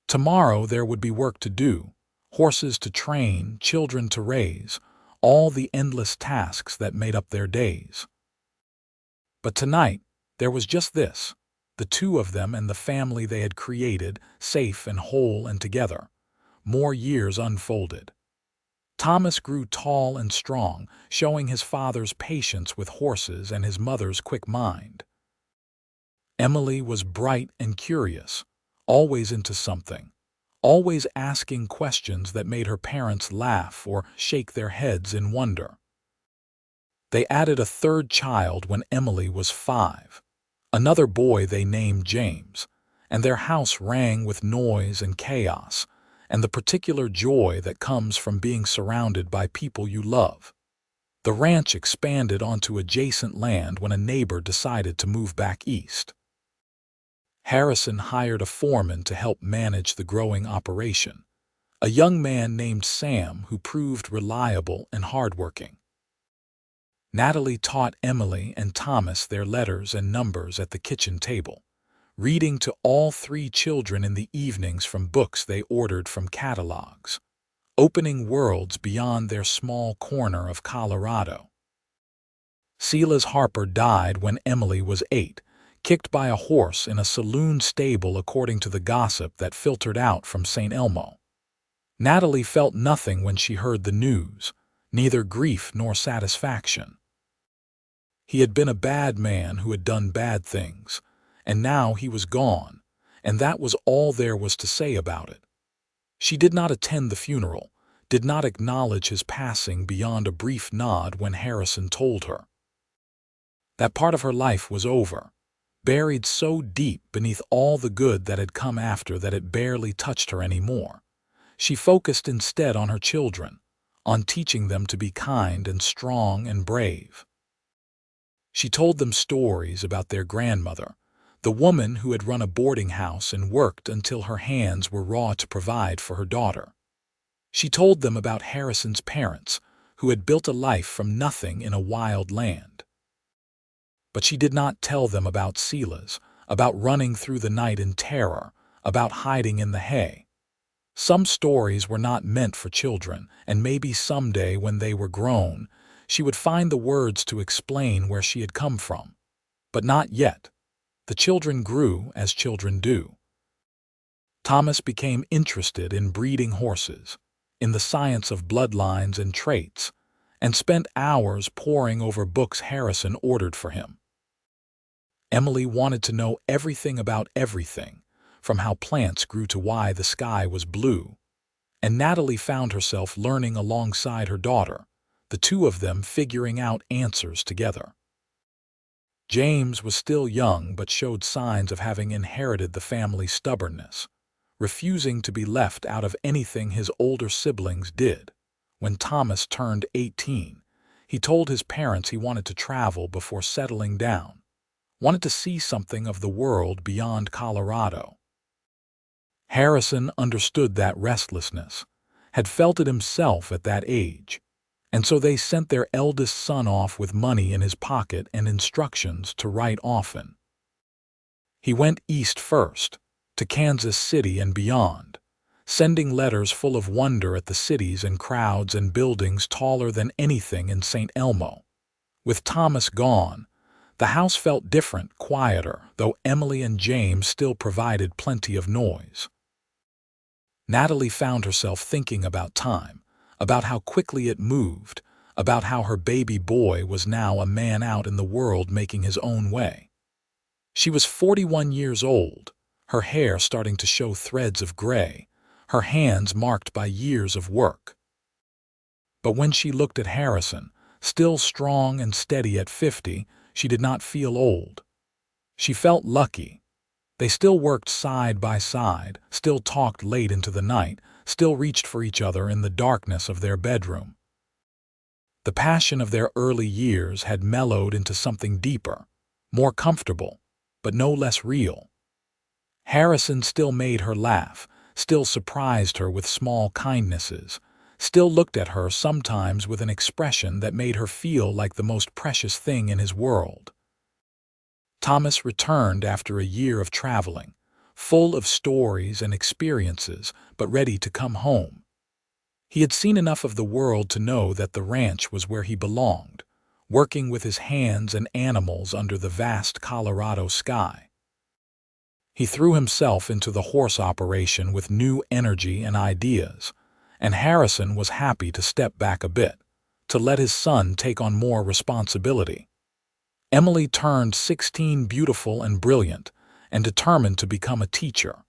Tomorrow there would be work to do, horses to train, children to raise, all the endless tasks that made up their days. But tonight, there was just this, the two of them and the family they had created, safe and whole and together. More years unfolded. Thomas grew tall and strong, showing his father's patience with horses and his mother's quick mind. Emily was bright and curious, always into something, always asking questions that made her parents laugh or shake their heads in wonder. They added a third child when Emily was 5, another boy they named James, and their house rang with noise and chaos, and the particular joy that comes from being surrounded by people you love. The ranch expanded onto adjacent land when a neighbor decided to move back east. Harrison hired a foreman to help manage the growing operation, a young man named Sam who proved reliable and hardworking. Natalie taught Emily and Thomas their letters and numbers at the kitchen table, reading to all 3 children in the evenings from books they ordered from catalogs, opening worlds beyond their small corner of Colorado. Silas Harper died when Emily was 8, kicked by a horse in a saloon stable according to the gossip that filtered out from St. Elmo. Natalie felt nothing when she heard the news, neither grief nor satisfaction. He had been a bad man who had done bad things, and now he was gone, and that was all there was to say about it. She did not attend the funeral, did not acknowledge his passing beyond a brief nod when Harrison told her. That part of her life was over, buried so deep beneath all the good that had come after that it barely touched her anymore. She focused instead on her children, on teaching them to be kind and strong and brave. She told them stories about their grandmother, the woman who had run a boarding house and worked until her hands were raw to provide for her daughter. She told them about Harrison's parents, who had built a life from nothing in a wild land. But she did not tell them about Silas, about running through the night in terror, about hiding in the hay. Some stories were not meant for children, and maybe someday when they were grown, she would find the words to explain where she had come from. But not yet. The children grew as children do. Thomas became interested in breeding horses, in the science of bloodlines and traits, and spent hours poring over books Harrison ordered for him. Emily wanted to know everything about everything, from how plants grew to why the sky was blue, and Natalie found herself learning alongside her daughter, the two of them figuring out answers together. James was still young but showed signs of having inherited the family stubbornness, refusing to be left out of anything his older siblings did. When Thomas turned 18, he told his parents he wanted to travel before settling down, wanted to see something of the world beyond Colorado. Harrison understood that restlessness, had felt it himself at that age, and so they sent their eldest son off with money in his pocket and instructions to write often. He went east first, to Kansas City and beyond, sending letters full of wonder at the cities and crowds and buildings taller than anything in St. Elmo. With Thomas gone, the house felt different, quieter, though Emily and James still provided plenty of noise. Natalie found herself thinking about time, about how quickly it moved, about how her baby boy was now a man out in the world making his own way. She was 41 years old, her hair starting to show threads of gray, her hands marked by years of work. But when she looked at Harrison, still strong and steady at 50, she did not feel old. She felt lucky. They still worked side by side, still talked late into the night, still reached for each other in the darkness of their bedroom. The passion of their early years had mellowed into something deeper, more comfortable, but no less real. Harrison still made her laugh, still surprised her with small kindnesses, still looked at her sometimes with an expression that made her feel like the most precious thing in his world. Thomas returned after a year of traveling, full of stories and experiences, but ready to come home. He had seen enough of the world to know that the ranch was where he belonged, working with his hands and animals under the vast Colorado sky. He threw himself into the horse operation with new energy and ideas, and Harrison was happy to step back a bit, to let his son take on more responsibility. Emily turned 16, beautiful and brilliant, and determined to become a teacher.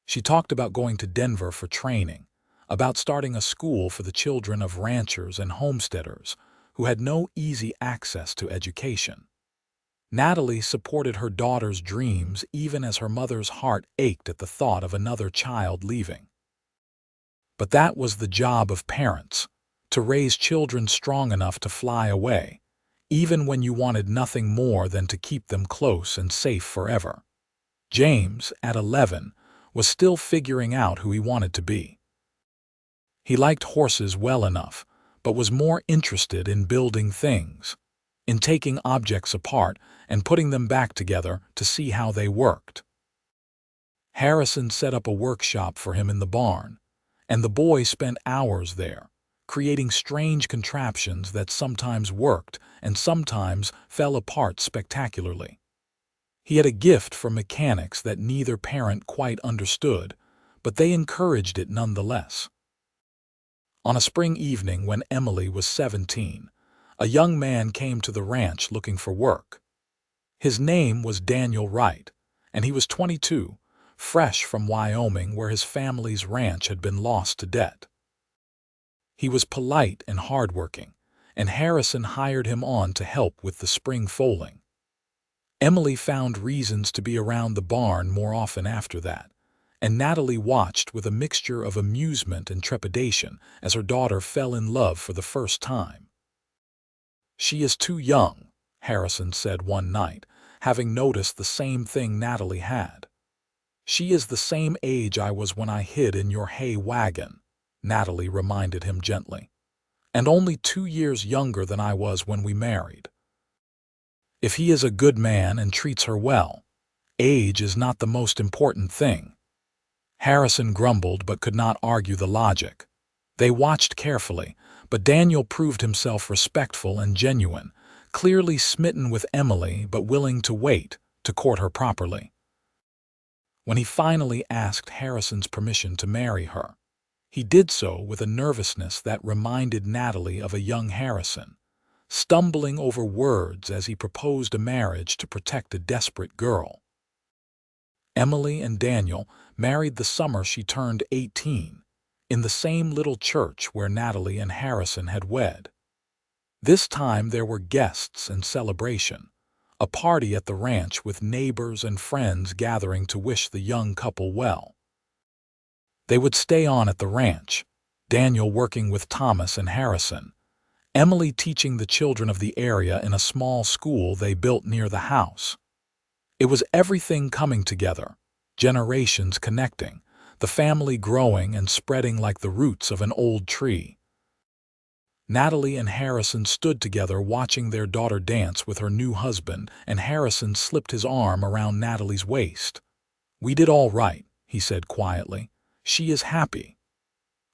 She talked about going to Denver for training, about starting a school for the children of ranchers and homesteaders who had no easy access to education. Natalie supported her daughter's dreams even as her mother's heart ached at the thought of another child leaving. But that was the job of parents, to raise children strong enough to fly away, even when you wanted nothing more than to keep them close and safe forever. James, at 11, was still figuring out who he wanted to be. He liked horses well enough, but was more interested in building things, in taking objects apart and putting them back together to see how they worked. Harrison set up a workshop for him in the barn, and the boy spent hours there, creating strange contraptions that sometimes worked and sometimes fell apart spectacularly. He had a gift for mechanics that neither parent quite understood, but they encouraged it nonetheless. On a spring evening when Emily was 17, a young man came to the ranch looking for work. His name was Daniel Wright, and he was 22, fresh from Wyoming where his family's ranch had been lost to debt. He was polite and hardworking, and Harrison hired him on to help with the spring foaling. Emily found reasons to be around the barn more often after that, and Natalie watched with a mixture of amusement and trepidation as her daughter fell in love for the first time. "She is too young," Harrison said one night, having noticed the same thing Natalie had. "She is the same age I was when I hid in your hay wagon," Natalie reminded him gently, "and only 2 years younger than I was when we married. If he is a good man and treats her well, age is not the most important thing." Harrison grumbled but could not argue the logic. They watched carefully, but Daniel proved himself respectful and genuine, clearly smitten with Emily but willing to wait to court her properly. When he finally asked Harrison's permission to marry her, he did so with a nervousness that reminded Natalie of a young Harrison, stumbling over words as he proposed a marriage to protect a desperate girl. Emily and Daniel married the summer she turned 18, in the same little church where Natalie and Harrison had wed. This time there were guests and celebration, a party at the ranch with neighbors and friends gathering to wish the young couple well. They would stay on at the ranch, Daniel working with Thomas and Harrison, Emily teaching the children of the area in a small school they built near the house. It was everything coming together, generations connecting, the family growing and spreading like the roots of an old tree. Natalie and Harrison stood together watching their daughter dance with her new husband, and Harrison slipped his arm around Natalie's waist. "We did all right," he said quietly. "She is happy."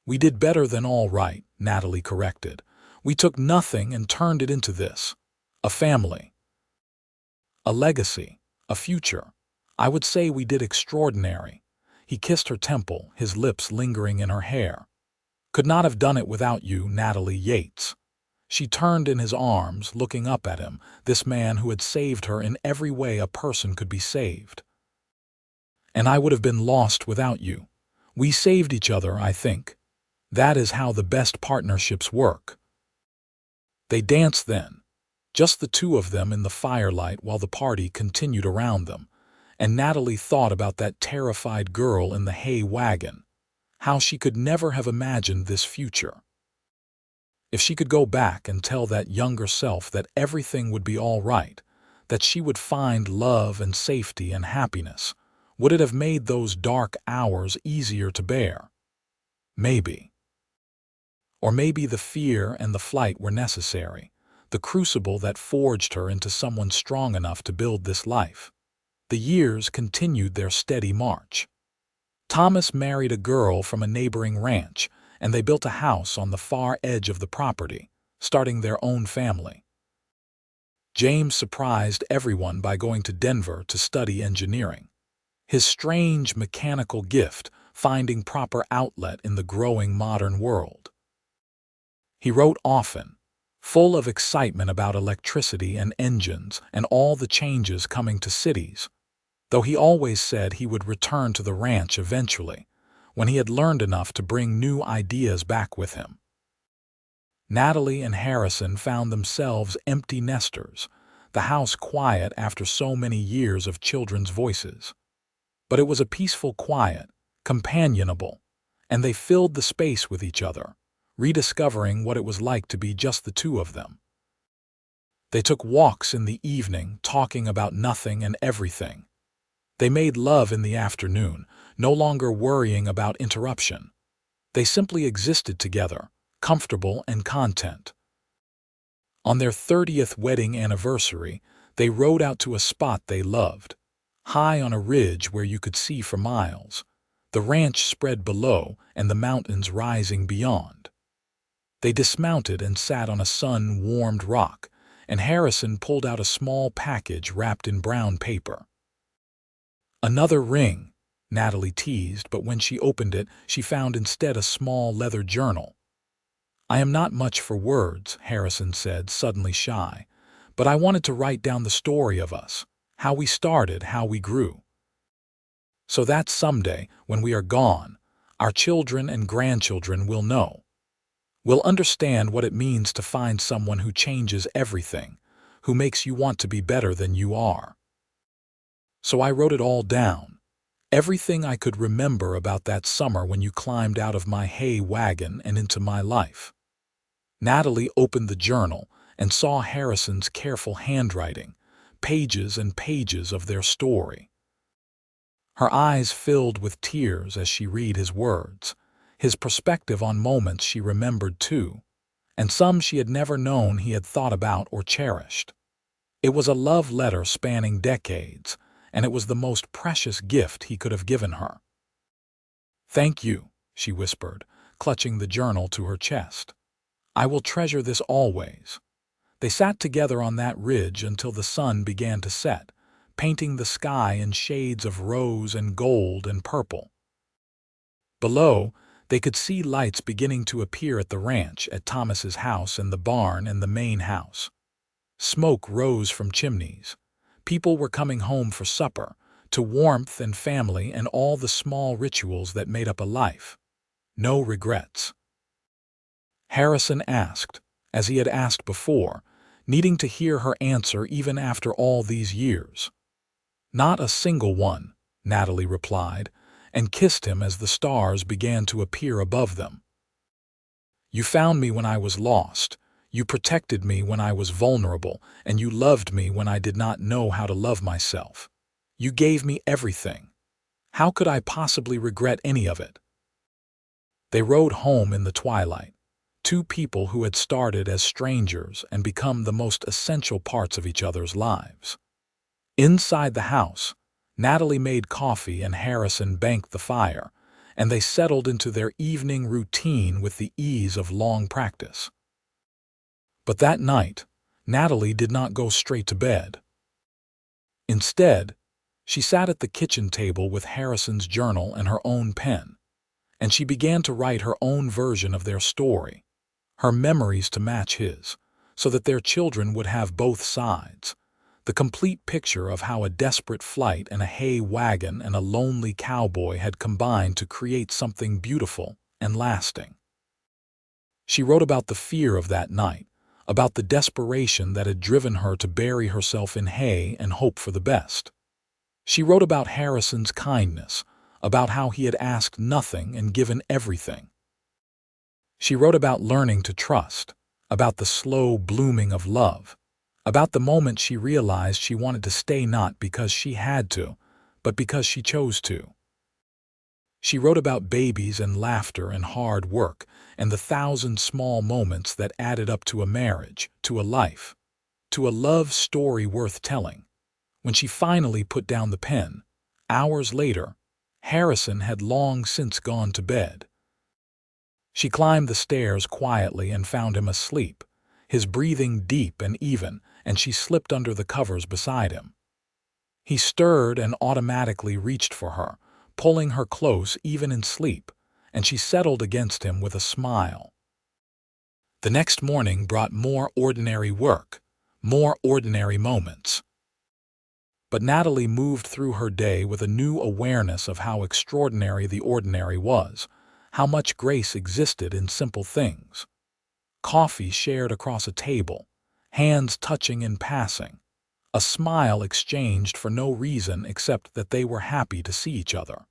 "We did better than all right," Natalie corrected. "We took nothing and turned it into this. A family. A legacy. A future. I would say we did extraordinary." He kissed her temple, his lips lingering in her hair. "Could not have done it without you, Natalie Yates." She turned in his arms, looking up at him, this man who had saved her in every way a person could be saved. "And I would have been lost without you. We saved each other, I think. That is how the best partnerships work." They danced then, just the two of them in the firelight while the party continued around them, and Natalie thought about that terrified girl in the hay wagon, how she could never have imagined this future. If she could go back and tell that younger self that everything would be all right, that she would find love and safety and happiness, would it have made those dark hours easier to bear? Maybe. Or maybe the fear and the flight were necessary, the crucible that forged her into someone strong enough to build this life. The years continued their steady march. Thomas married a girl from a neighboring ranch, and they built a house on the far edge of the property, starting their own family. James surprised everyone by going to Denver to study engineering. His strange mechanical gift finding proper outlet in the growing modern world. He wrote often, full of excitement about electricity and engines and all the changes coming to cities, though he always said he would return to the ranch eventually, when he had learned enough to bring new ideas back with him. Natalie and Harrison found themselves empty nesters, the house quiet after so many years of children's voices. But it was a peaceful quiet, companionable, and they filled the space with each other, rediscovering what it was like to be just the two of them. They took walks in the evening, talking about nothing and everything. They made love in the afternoon, no longer worrying about interruption. They simply existed together, comfortable and content. On their 30th wedding anniversary, they rode out to a spot they loved, high on a ridge where you could see for miles, the ranch spread below and the mountains rising beyond. They dismounted and sat on a sun-warmed rock, and Harrison pulled out a small package wrapped in brown paper. "Another ring," Natalie teased, but when she opened it, she found instead a small leather journal. "I am not much for words," Harrison said, suddenly shy, "but I wanted to write down the story of us, how we started, how we grew. So that someday, when we are gone, our children and grandchildren will know. Will understand what it means to find someone who changes everything, who makes you want to be better than you are." So I wrote it all down, everything I could remember about that summer when you climbed out of my hay wagon and into my life. Natalie opened the journal and saw Harrison's careful handwriting, pages and pages of their story. Her eyes filled with tears as she read his words, his perspective on moments she remembered too, and some she had never known he had thought about or cherished. It was a love letter spanning decades, and it was the most precious gift he could have given her. "Thank you," she whispered, clutching the journal to her chest. "I will treasure this always." They sat together on that ridge until the sun began to set, painting the sky in shades of rose and gold and purple. Below, they could see lights beginning to appear at the ranch, at Thomas's house and the barn and the main house. Smoke rose from chimneys. People were coming home for supper, to warmth and family and all the small rituals that made up a life. No regrets. Harrison asked, as he had asked before, needing to hear her answer even after all these years. "Not a single one," Natalie replied, and kissed him as the stars began to appear above them. "You found me when I was lost. You protected me when I was vulnerable, and you loved me when I did not know how to love myself. You gave me everything. How could I possibly regret any of it? They rode home in the twilight, two people who had started as strangers and become the most essential parts of each other's lives. Inside the house, Natalie made coffee and Harrison banked the fire, and they settled into their evening routine with the ease of long practice. But that night, Natalie did not go straight to bed. Instead, she sat at the kitchen table with Harrison's journal and her own pen, and she began to write her own version of their story, her memories to match his, so that their children would have both sides, the complete picture of how a desperate flight and a hay wagon and a lonely cowboy had combined to create something beautiful and lasting. She wrote about the fear of that night, about the desperation that had driven her to bury herself in hay and hope for the best. She wrote about Harrison's kindness, about how he had asked nothing and given everything. She wrote about learning to trust, about the slow blooming of love, about the moment she realized she wanted to stay not because she had to, but because she chose to. She wrote about babies and laughter and hard work and the 1,000 small moments that added up to a marriage, to a life, to a love story worth telling. When she finally put down the pen, hours later, Harrison had long since gone to bed. She climbed the stairs quietly and found him asleep, his breathing deep and even, and she slipped under the covers beside him. He stirred and automatically reached for her, pulling her close even in sleep, and she settled against him with a smile. The next morning brought more ordinary work, more ordinary moments. But Natalie moved through her day with a new awareness of how extraordinary the ordinary was, how much grace existed in simple things. Coffee shared across a table, hands touching in passing, a smile exchanged for no reason except that they were happy to see each other.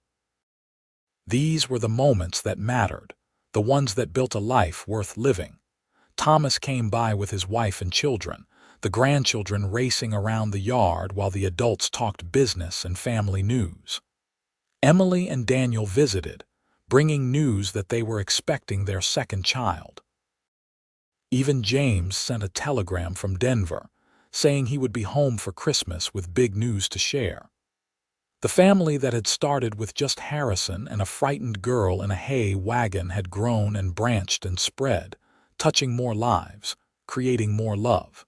These were the moments that mattered, the ones that built a life worth living. Thomas came by with his wife and children, the grandchildren racing around the yard while the adults talked business and family news. Emily and Daniel visited, bringing news that they were expecting their second child. Even James sent a telegram from Denver, saying he would be home for Christmas with big news to share. The family that had started with just Harrison and a frightened girl in a hay wagon had grown and branched and spread, touching more lives, creating more love.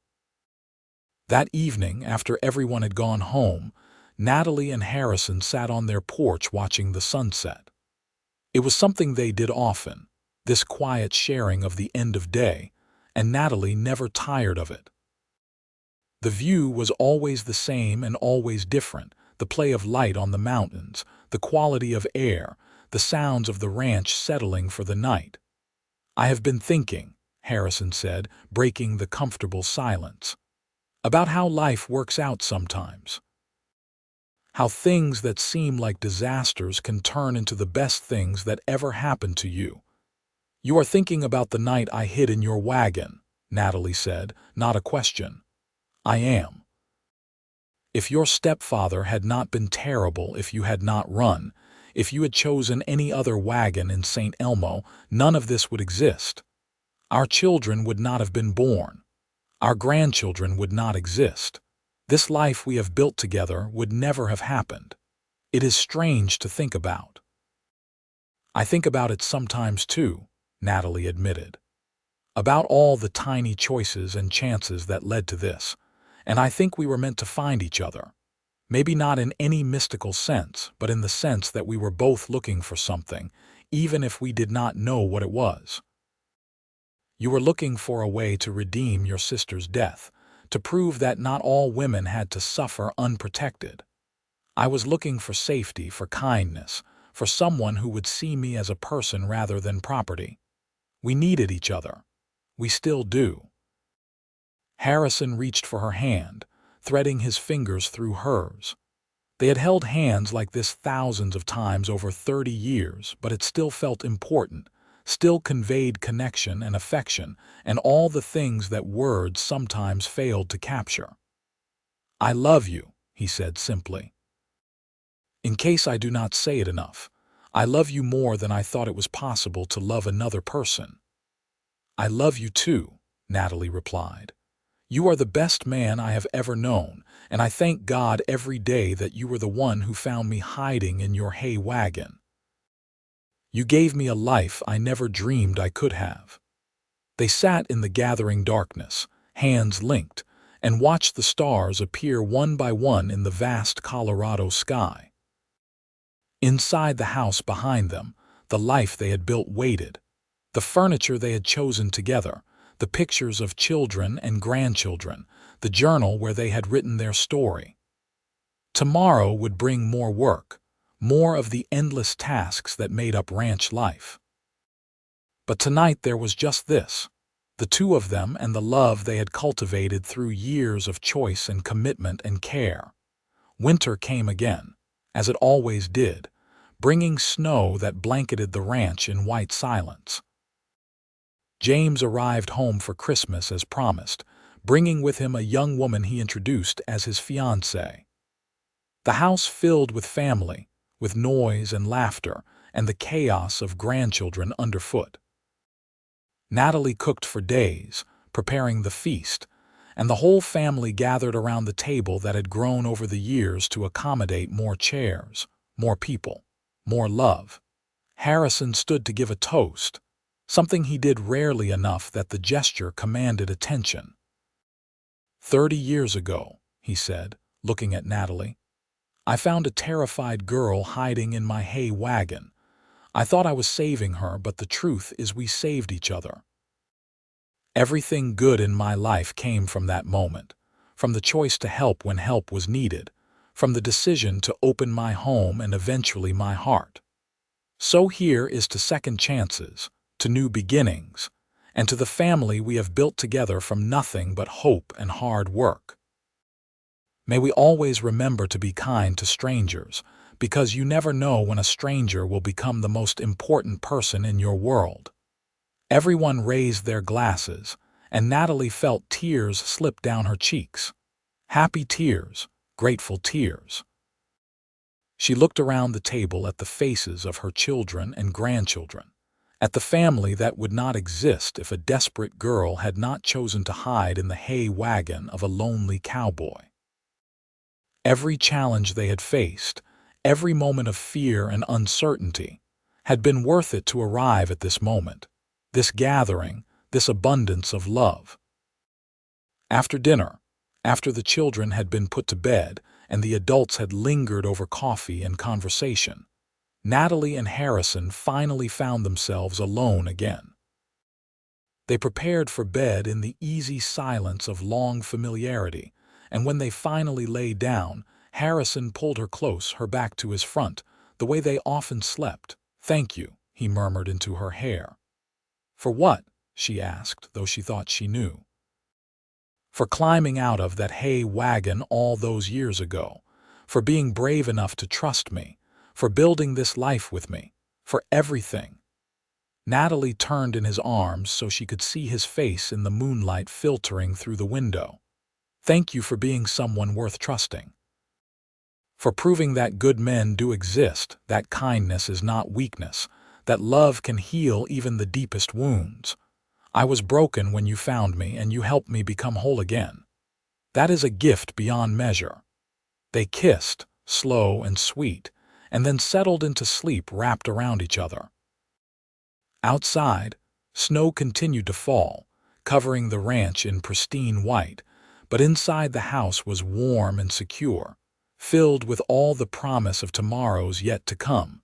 That evening, after everyone had gone home, Natalie and Harrison sat on their porch watching the sunset. It was something they did often, this quiet sharing of the end of day, and Natalie never tired of it. The view was always the same and always different, the play of light on the mountains, the quality of air, the sounds of the ranch settling for the night. "I have been thinking," Harrison said, breaking the comfortable silence, "about how life works out sometimes. How things that seem like disasters can turn into the best things that ever happened to you." "You are thinking about the night I hid in your wagon," Natalie said, not a question. "I am. If your stepfather had not been terrible, if you had not run, if you had chosen any other wagon in St. Elmo, none of this would exist. Our children would not have been born. Our grandchildren would not exist. This life we have built together would never have happened. It is strange to think about." "I think about it sometimes too," Natalie admitted. "About all the tiny choices and chances that led to this. And I think we were meant to find each other. Maybe not in any mystical sense, but in the sense that we were both looking for something, even if we did not know what it was. You were looking for a way to redeem your sister's death, to prove that not all women had to suffer unprotected. I was looking for safety, for kindness, for someone who would see me as a person rather than property. We needed each other. We still do." Harrison reached for her hand, threading his fingers through hers. They had held hands like this thousands of times over 30 years, but it still felt important, still conveyed connection and affection, and all the things that words sometimes failed to capture. "I love you," he said simply. In case I do not say it enough, I love you more than I thought it was possible to love another person." "I love you too," Natalie replied. "You are the best man I have ever known, and I thank God every day that you were the one who found me hiding in your hay wagon. You gave me a life I never dreamed I could have." They sat in the gathering darkness, hands linked, and watched the stars appear one by one in the vast Colorado sky. Inside the house behind them, the life they had built waited. The furniture they had chosen together, the pictures of children and grandchildren, the journal where they had written their story. Tomorrow would bring more work, more of the endless tasks that made up ranch life. But tonight there was just this, the two of them and the love they had cultivated through years of choice and commitment and care. Winter came again, as it always did, bringing snow that blanketed the ranch in white silence. James arrived home for Christmas as promised, bringing with him a young woman he introduced as his fiancée. The house filled with family, with noise and laughter, and the chaos of grandchildren underfoot. Natalie cooked for days, preparing the feast, and the whole family gathered around the table that had grown over the years to accommodate more chairs, more people, more love. Harrison stood to give a toast, something he did rarely enough that the gesture commanded attention. 30 years ago, he said, looking at Natalie, I found a terrified girl hiding in my hay wagon. I thought I was saving her, but the truth is we saved each other. Everything good in my life came from that moment, from the choice to help when help was needed, from the decision to open my home and eventually my heart. So here is to second chances, to new beginnings, and to the family we have built together from nothing but hope and hard work. May we always remember to be kind to strangers, because you never know when a stranger will become the most important person in your world. Everyone raised their glasses, and Natalie felt tears slip down her cheeks. Happy tears, grateful tears. She looked around the table at the faces of her children and grandchildren, at the family that would not exist if a desperate girl had not chosen to hide in the hay wagon of a lonely cowboy. Every challenge they had faced, every moment of fear and uncertainty, had been worth it to arrive at this moment, this gathering, this abundance of love. After dinner, after the children had been put to bed and the adults had lingered over coffee and conversation, Natalie and Harrison finally found themselves alone again. They prepared for bed in the easy silence of long familiarity, and when they finally lay down, Harrison pulled her close, her back to his front, the way they often slept. "Thank you," he murmured into her hair. "For what?" she asked, though she thought she knew. "For climbing out of that hay wagon all those years ago, for being brave enough to trust me, for building this life with me, for everything." Natalie turned in his arms so she could see his face in the moonlight filtering through the window. "Thank you for being someone worth trusting. For proving that good men do exist, that kindness is not weakness, that love can heal even the deepest wounds. I was broken when you found me, and you helped me become whole again. That is a gift beyond measure." They kissed, slow and sweet, and then settled into sleep wrapped around each other. Outside, snow continued to fall, covering the ranch in pristine white, but inside the house was warm and secure, filled with all the promise of tomorrows yet to come.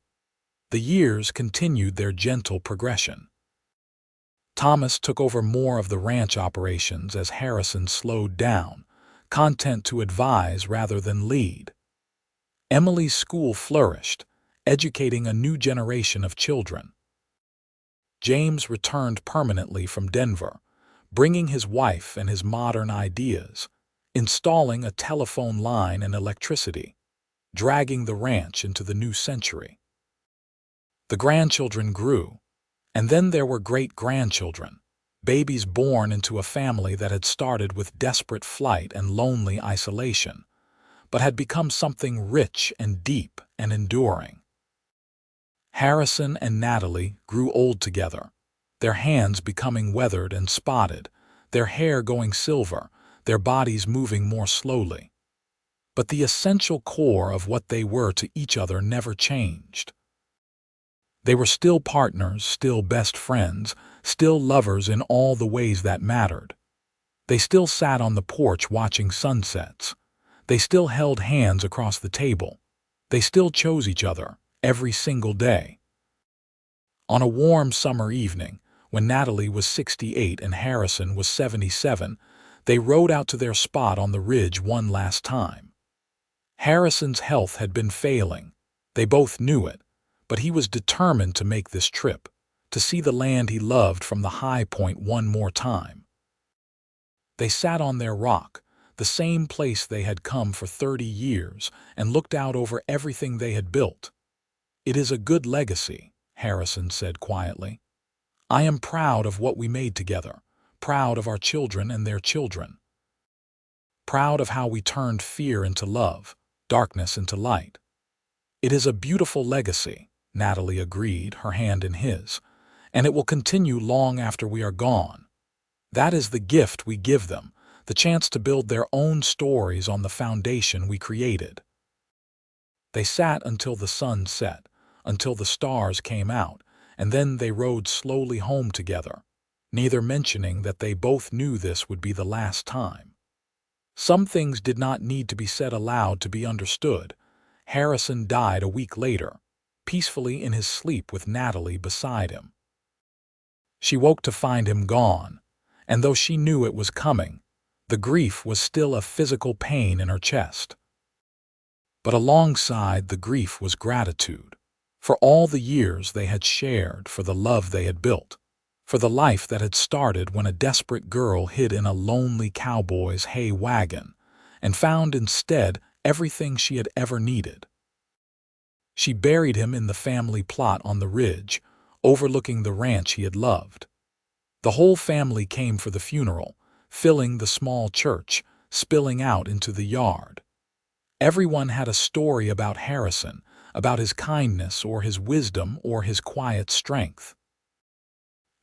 The years continued their gentle progression. Thomas took over more of the ranch operations as Harrison slowed down, content to advise rather than lead. Emily's school flourished, educating a new generation of children. James returned permanently from Denver, bringing his wife and his modern ideas, installing a telephone line and electricity, dragging the ranch into the new century. The grandchildren grew, and then there were great-grandchildren, babies born into a family that had started with desperate flight and lonely isolation. but had become something rich and deep and enduring. Harrison and Natalie grew old together, their hands becoming weathered and spotted, their hair going silver, their bodies moving more slowly. But the essential core of what they were to each other never changed. They were still partners, still best friends, still lovers in all the ways that mattered. They still sat on the porch watching sunsets. They still held hands across the table. They still chose each other every single day. On a warm summer evening, when Natalie was 68 and Harrison was 77, they rode out to their spot on the ridge one last time. Harrison's health had been failing. They both knew it, but he was determined to make this trip, to see the land he loved from the high point one more time. They sat on their rock, the same place they had come for 30 years, and looked out over everything they had built. "It is a good legacy," Harrison said quietly. "I am proud of what we made together, proud of our children and their children. Proud of how we turned fear into love, darkness into light." "It is a beautiful legacy," Natalie agreed, her hand in his, "and it will continue long after we are gone. That is the gift we give them, the chance to build their own stories on the foundation we created." They sat until the sun set, until the stars came out, and then they rode slowly home together, neither mentioning that they both knew this would be the last time. Some things did not need to be said aloud to be understood. Harrison died a week later, peacefully in his sleep with Natalie beside him. She woke to find him gone, and though she knew it was coming, the grief was still a physical pain in her chest. But alongside the grief was gratitude, for all the years they had shared, for the love they had built, for the life that had started when a desperate girl hid in a lonely cowboy's hay wagon and found instead everything she had ever needed. She buried him in the family plot on the ridge, overlooking the ranch he had loved. The whole family came for the funeral, filling the small church, spilling out into the yard. Everyone had a story about Harrison, about his kindness or his wisdom or his quiet strength.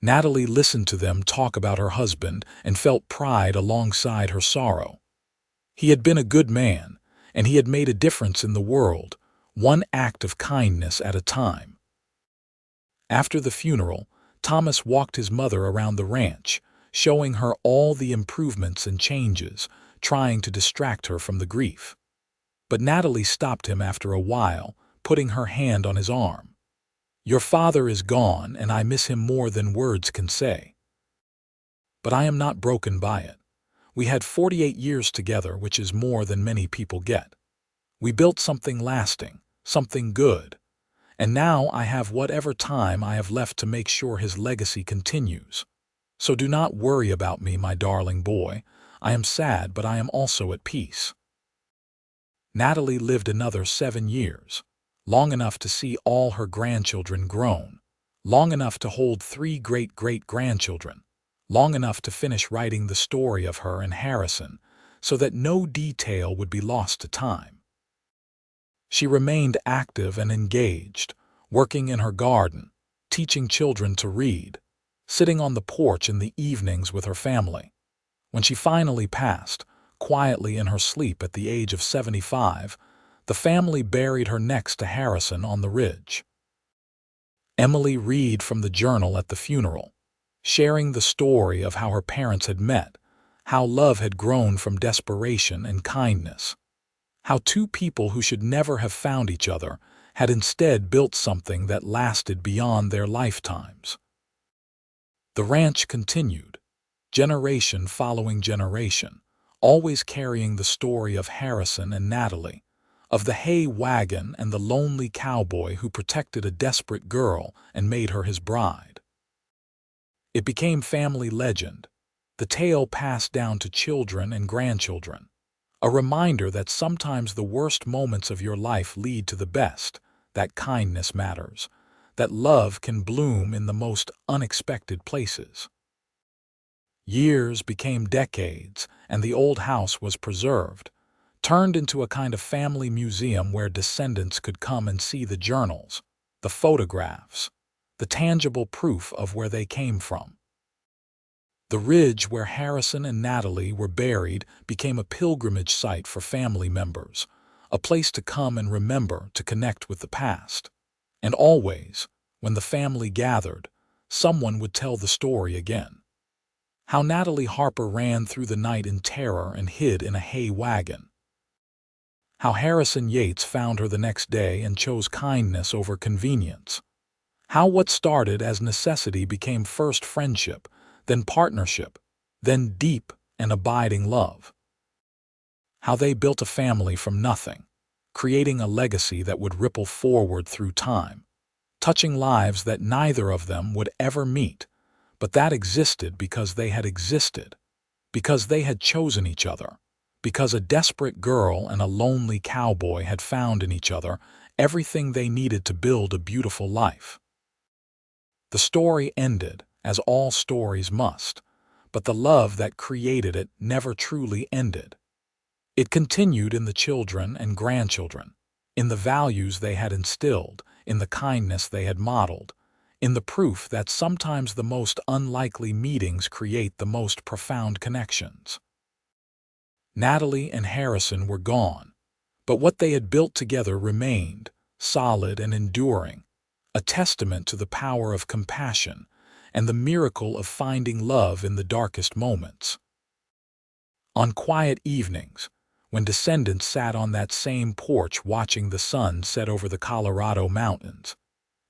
Natalie listened to them talk about her husband and felt pride alongside her sorrow. He had been a good man, and he had made a difference in the world, one act of kindness at a time. After the funeral, Thomas walked his mother around the ranch, showing her all the improvements and changes, trying to distract her from the grief. But Natalie stopped him after a while, putting her hand on his arm. "Your father is gone, and I miss him more than words can say. But I am not broken by it. We had 48 years together, which is more than many people get. We built something lasting, something good. And now I have whatever time I have left to make sure his legacy continues. So do not worry about me, my darling boy. I am sad, but I am also at peace." Natalie lived another 7 years, long enough to see all her grandchildren grown, long enough to hold 3 great-great-grandchildren, long enough to finish writing the story of her and Harrison, so that no detail would be lost to time. She remained active and engaged, working in her garden, teaching children to read, sitting on the porch in the evenings with her family. When she finally passed, quietly in her sleep at the age of 75, the family buried her next to Harrison on the ridge. Emily read from the journal at the funeral, sharing the story of how her parents had met, how love had grown from desperation and kindness, how 2 people who should never have found each other had instead built something that lasted beyond their lifetimes. The ranch continued, generation following generation, always carrying the story of Harrison and Natalie, of the hay wagon and the lonely cowboy who protected a desperate girl and made her his bride. It became family legend, the tale passed down to children and grandchildren, a reminder that sometimes the worst moments of your life lead to the best, that kindness matters, that love can bloom in the most unexpected places. Years became decades, and the old house was preserved, turned into a kind of family museum where descendants could come and see the journals, the photographs, the tangible proof of where they came from. The ridge where Harrison and Natalie were buried became a pilgrimage site for family members, a place to come and remember, to connect with the past. And always, when the family gathered, someone would tell the story again. How Natalie Harper ran through the night in terror and hid in a hay wagon. How Harrison Yates found her the next day and chose kindness over convenience. How what started as necessity became first friendship, then partnership, then deep and abiding love. How they built a family from nothing, creating a legacy that would ripple forward through time, touching lives that neither of them would ever meet, but that existed because they had existed, because they had chosen each other, because a desperate girl and a lonely cowboy had found in each other everything they needed to build a beautiful life. The story ended, as all stories must, but the love that created it never truly ended. It continued in the children and grandchildren, in the values they had instilled, in the kindness they had modeled, in the proof that sometimes the most unlikely meetings create the most profound connections. Natalie and Harrison were gone, but what they had built together remained, solid and enduring, a testament to the power of compassion and the miracle of finding love in the darkest moments. On quiet evenings, when descendants sat on that same porch watching the sun set over the Colorado mountains,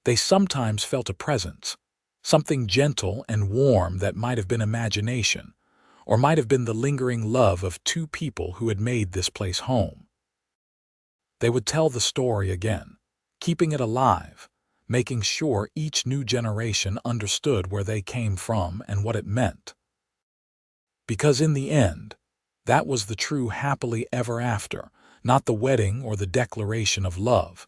they sometimes felt a presence, something gentle and warm that might have been imagination, or might have been the lingering love of two people who had made this place home. They would tell the story again, keeping it alive, making sure each new generation understood where they came from and what it meant. Because in the end, that was the true happily ever after, not the wedding or the declaration of love,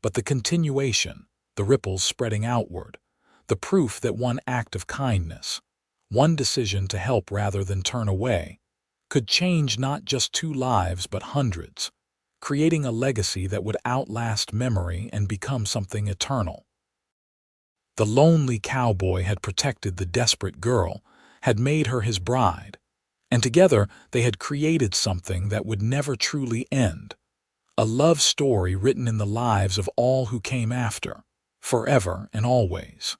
but the continuation, the ripples spreading outward, the proof that one act of kindness, one decision to help rather than turn away, could change not just two lives but hundreds, creating a legacy that would outlast memory and become something eternal. The lonely cowboy had protected the desperate girl, had made her his bride, and together they had created something that would never truly end, a love story written in the lives of all who came after, forever and always.